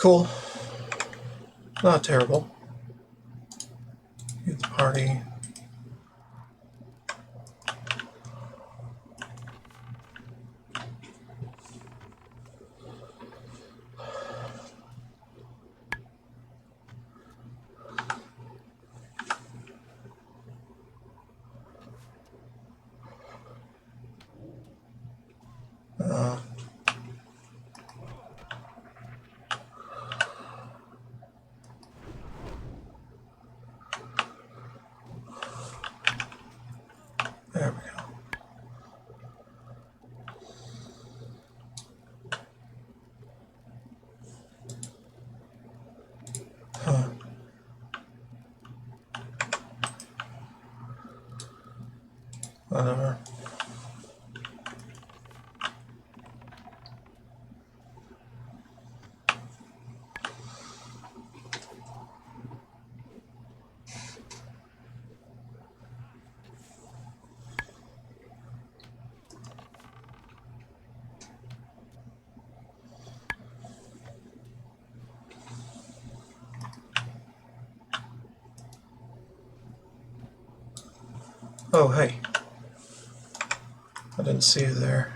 Cool. Not terrible. Youth party. There we go. Huh. Whatever. Oh, hey. I didn't see you there.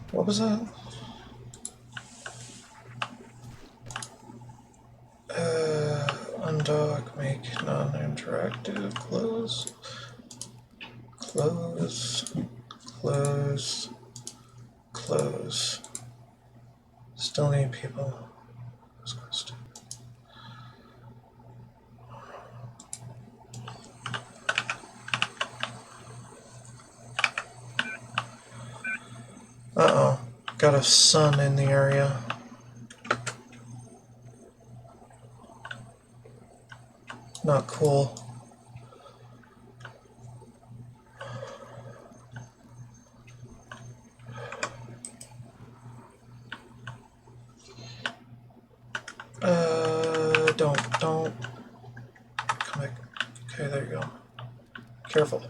What was that? Undock, make non-interactive, close, close, close, close. Still need people. Uh-oh, got a sun in the area. Not cool. Don't. Come back. Okay, there you go. Careful.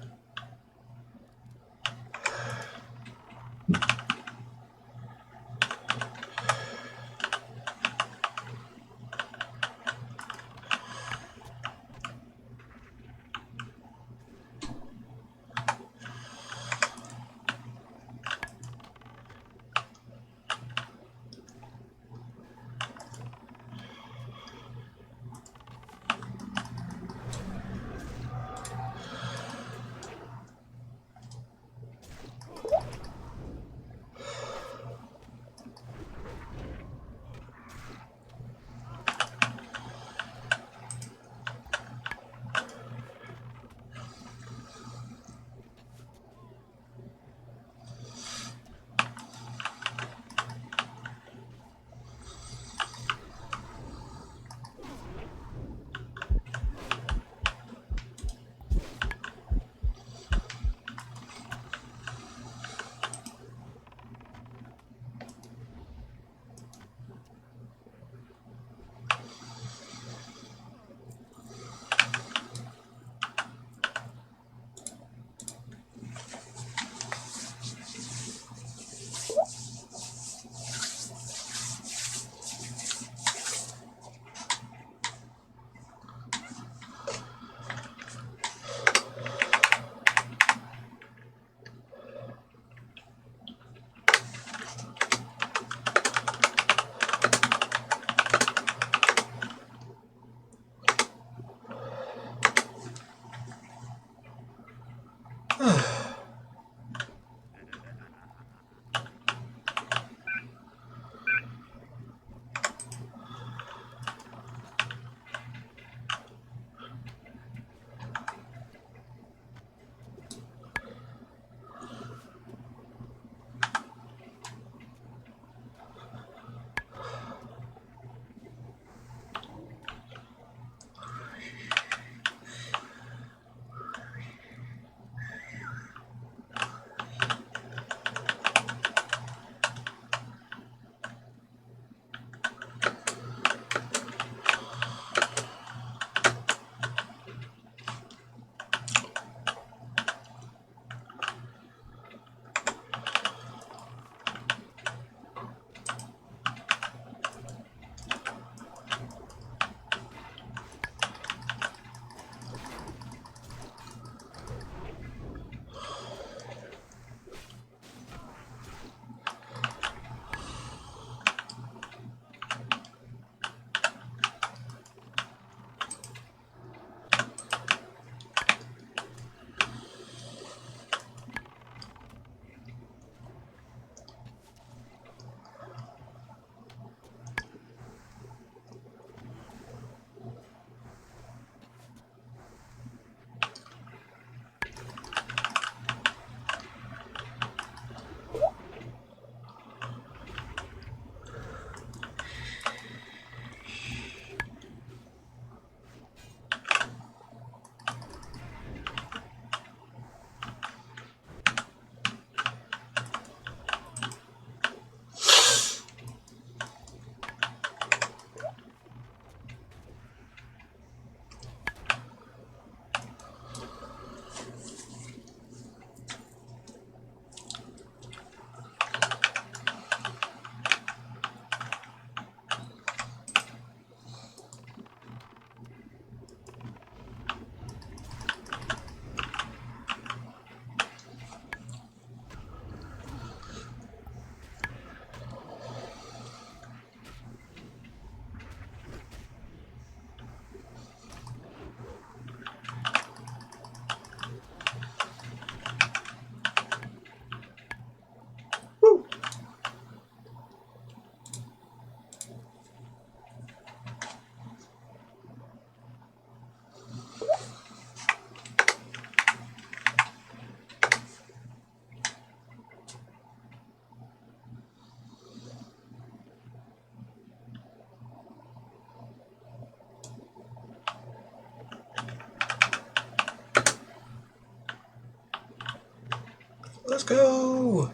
Let's go!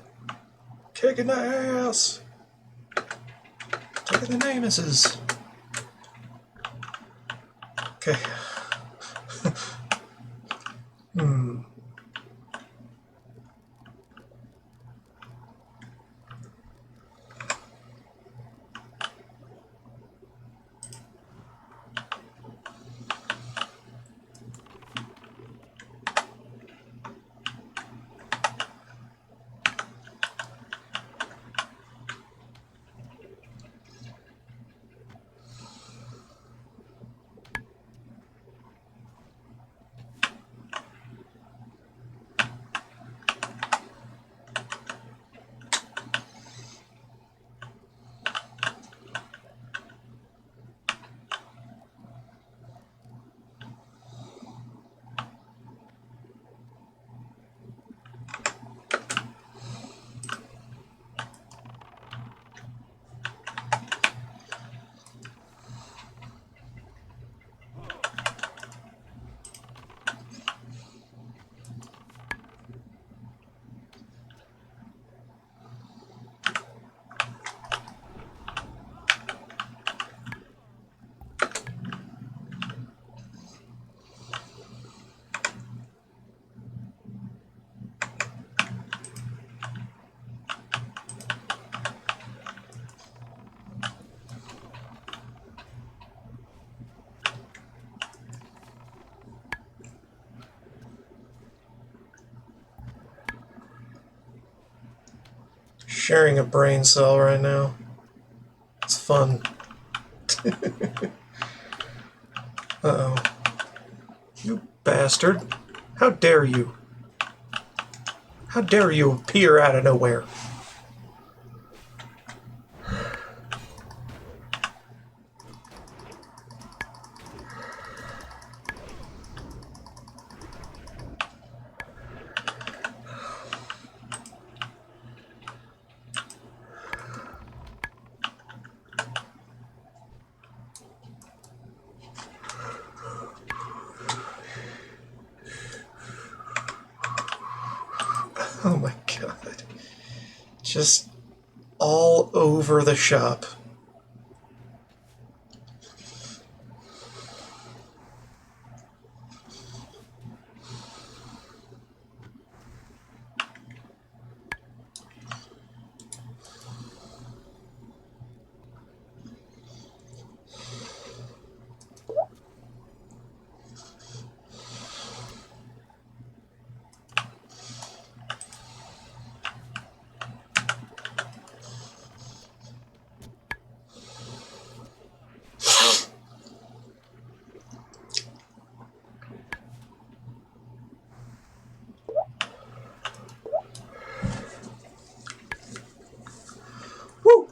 Kicking the ass! Taking the namuses! Okay. Sharing a brain cell right now. It's fun. Uh-oh. You bastard. How dare you? How dare you appear out of nowhere? Oh my god. Just all over the shop. Woo!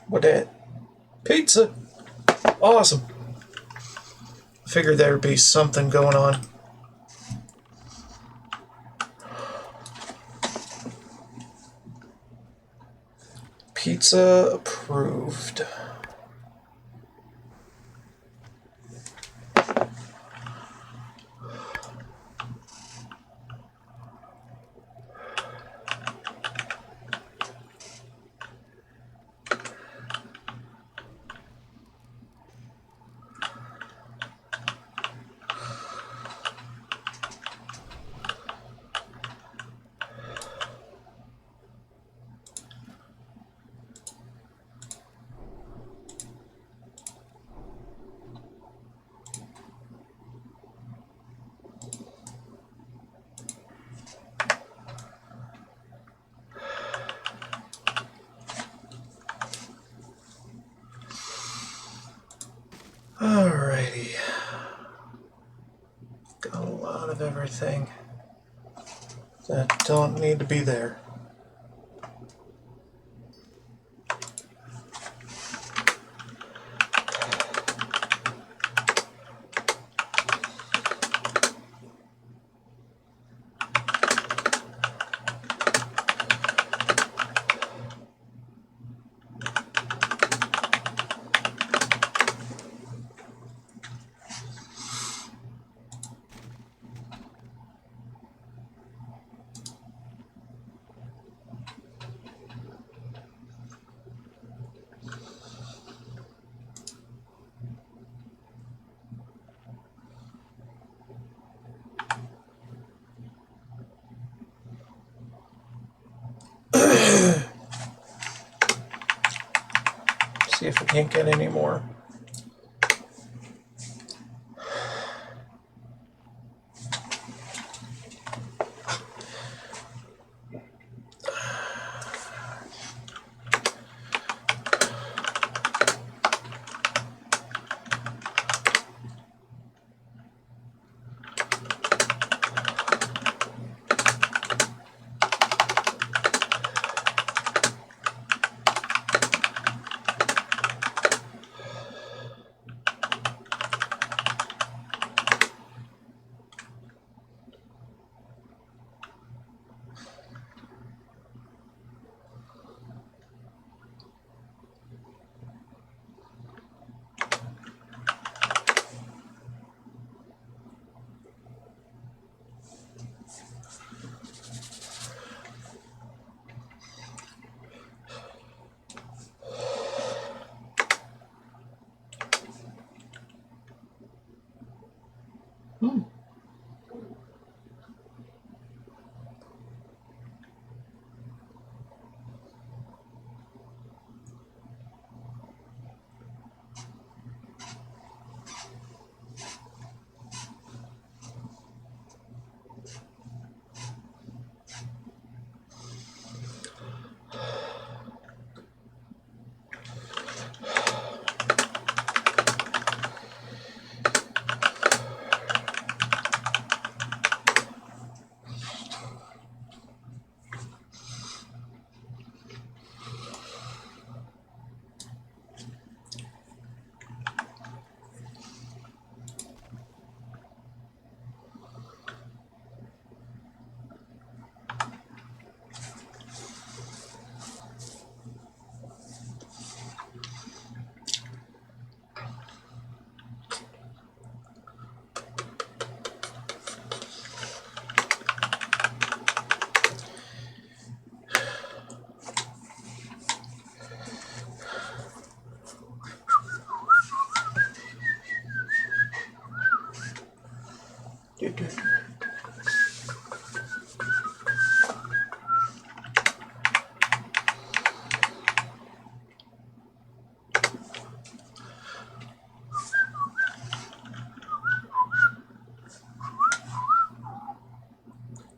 What that? Pizza! Awesome! Figured there'd be something going on. Pizza approved. Alrighty. Got a lot of everything that don't need to be there. See if we can't get any more.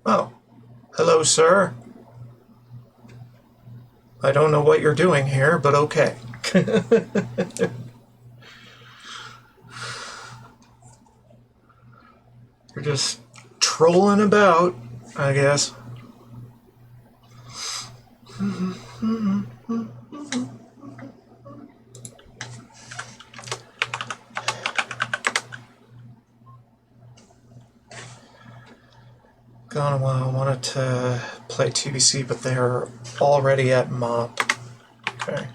Oh, hello, sir. I don't know what you're doing here, but okay. You're just trolling about, I guess. gone a while. I wanted to play TBC, but they're already at MOP. Okay.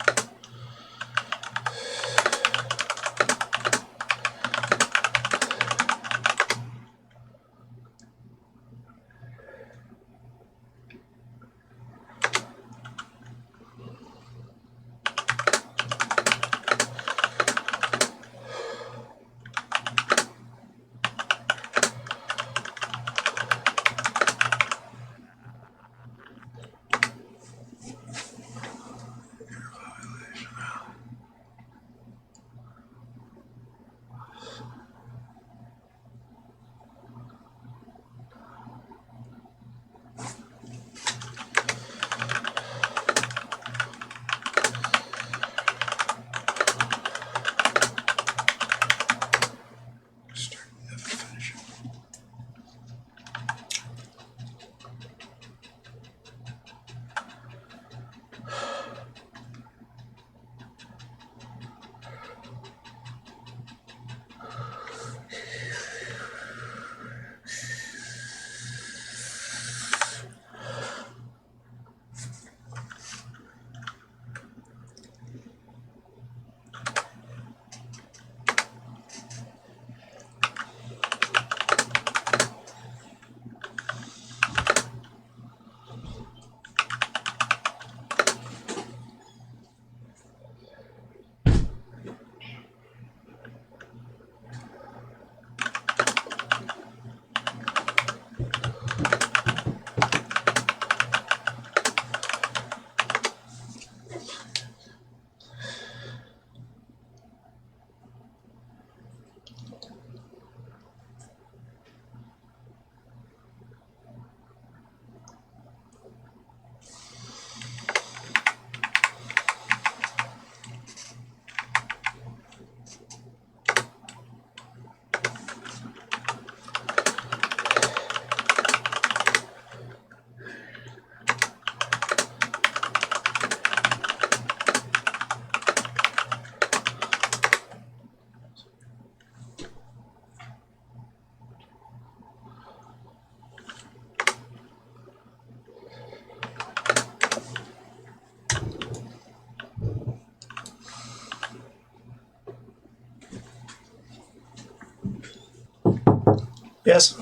Yes.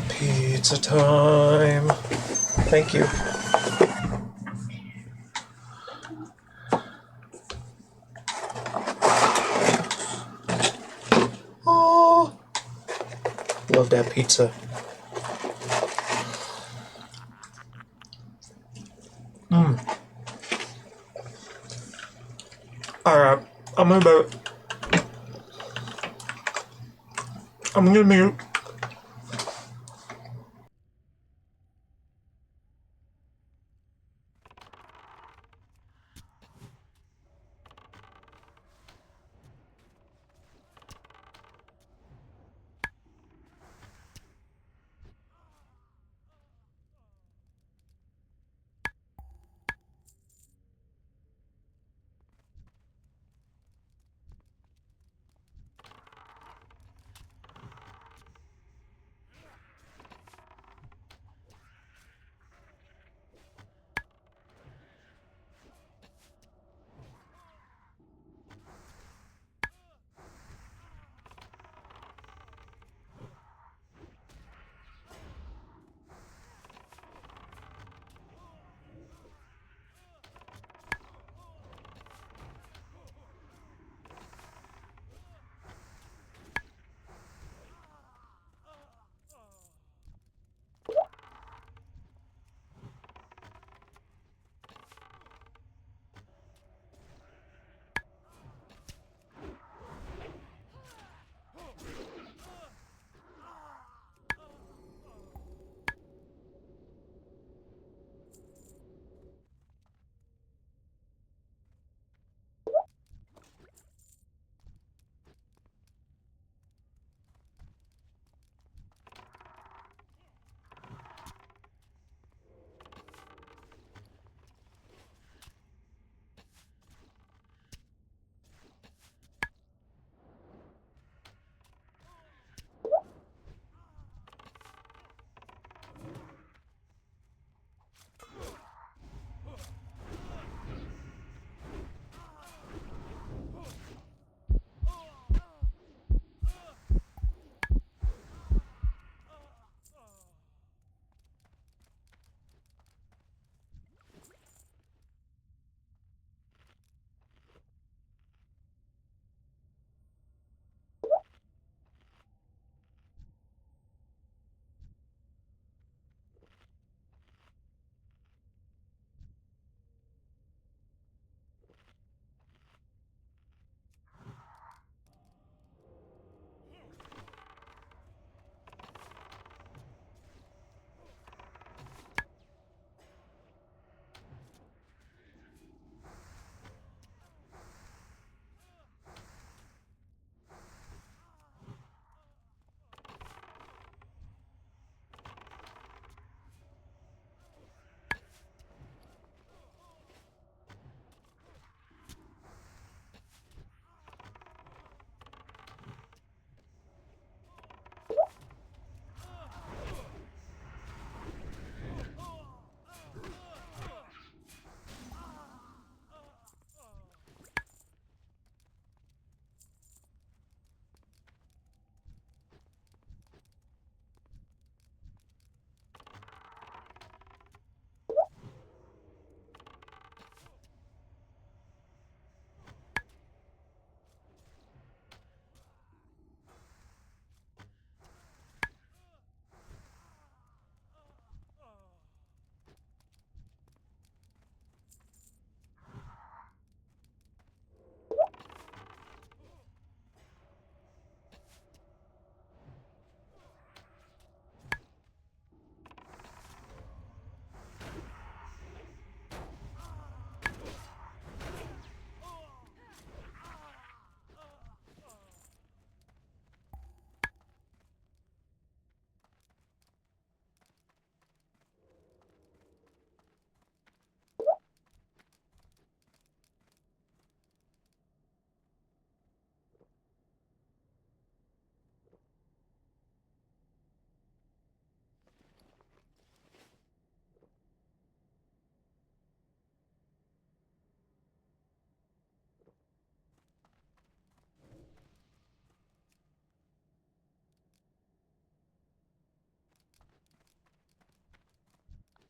Pizza time. Thank you. Oh, love that pizza. Alright, I'm gonna mute.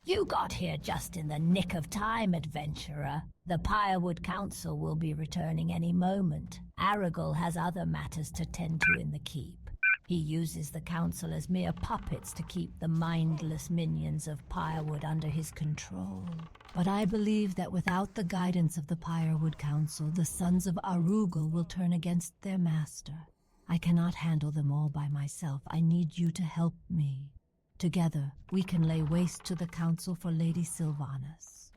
You got here just in the nick of time, adventurer. The Pirewood Council will be returning any moment. Aragorn has other matters to tend to in the keep. He uses the council as mere puppets to keep the mindless minions of Pirewood under his control. But I believe that without the guidance of the Pirewood Council, the sons of Arugel will turn against their master. I cannot handle them all by myself. I need you to help me. Together, we can lay waste to the council for Lady Sylvanas.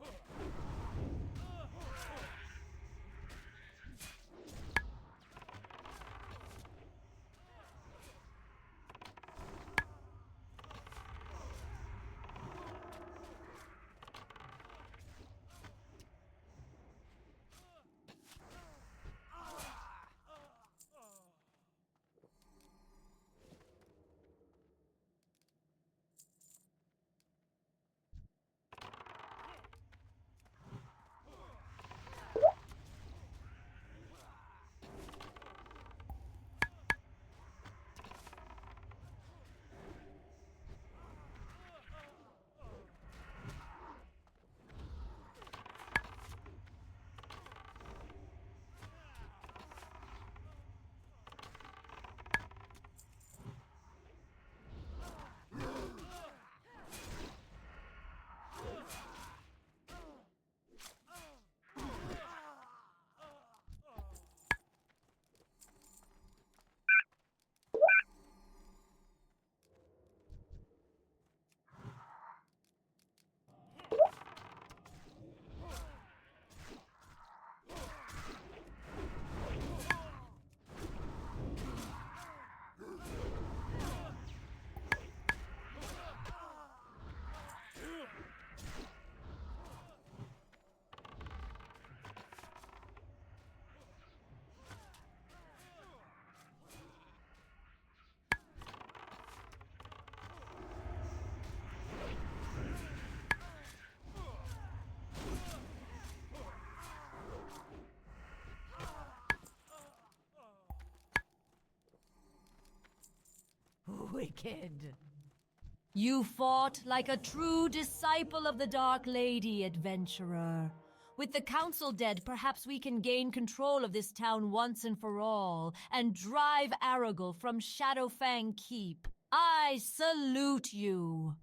Wicked. You fought like a true disciple of the Dark Lady, adventurer. With the council dead, perhaps we can gain control of this town once and for all, and drive Aragorn from Shadowfang Keep. I salute you.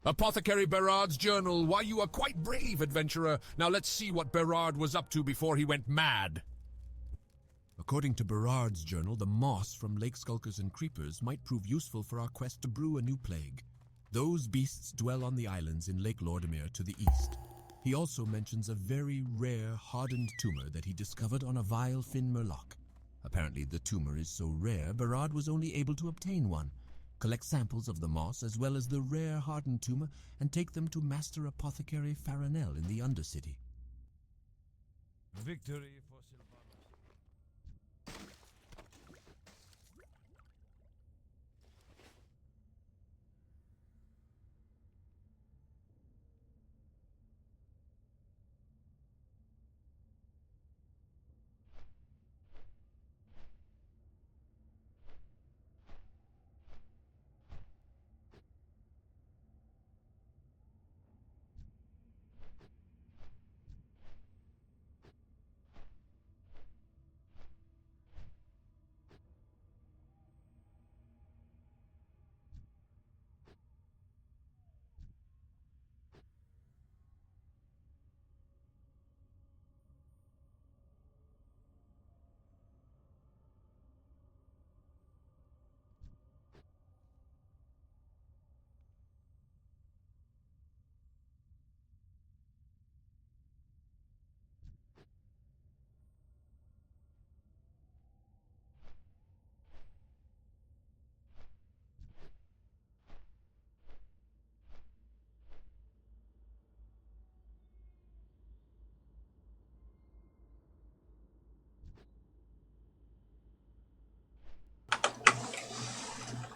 Apothecary Berard's journal. Why, you are quite brave, adventurer. Now let's see what Berard was up to before he went mad. According to Berard's journal, the moss from lake skulkers and creepers might prove useful for our quest to brew a new plague. Those beasts dwell on the islands in Lake Lordimir to the east. He also mentions a very rare hardened tumor that he discovered on a vile Fin Murloc. Apparently the tumor is so rare, Berard was only able to obtain one. Collect samples of the moss as well as the rare hardened tumor and take them to Master Apothecary Farinell in the Undercity. Victory for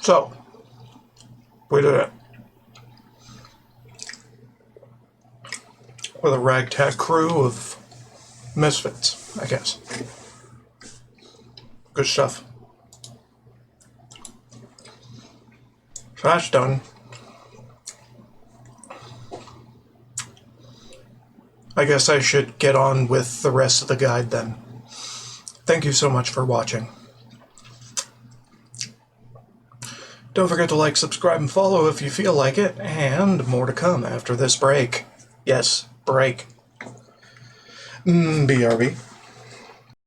So, we did it. With a ragtag crew of misfits, I guess. Good stuff. So that's done. I guess I should get on with the rest of the guide then. Thank you so much for watching. Don't forget to like, subscribe, and follow if you feel like it, and more to come after this break. Yes, break. BRB.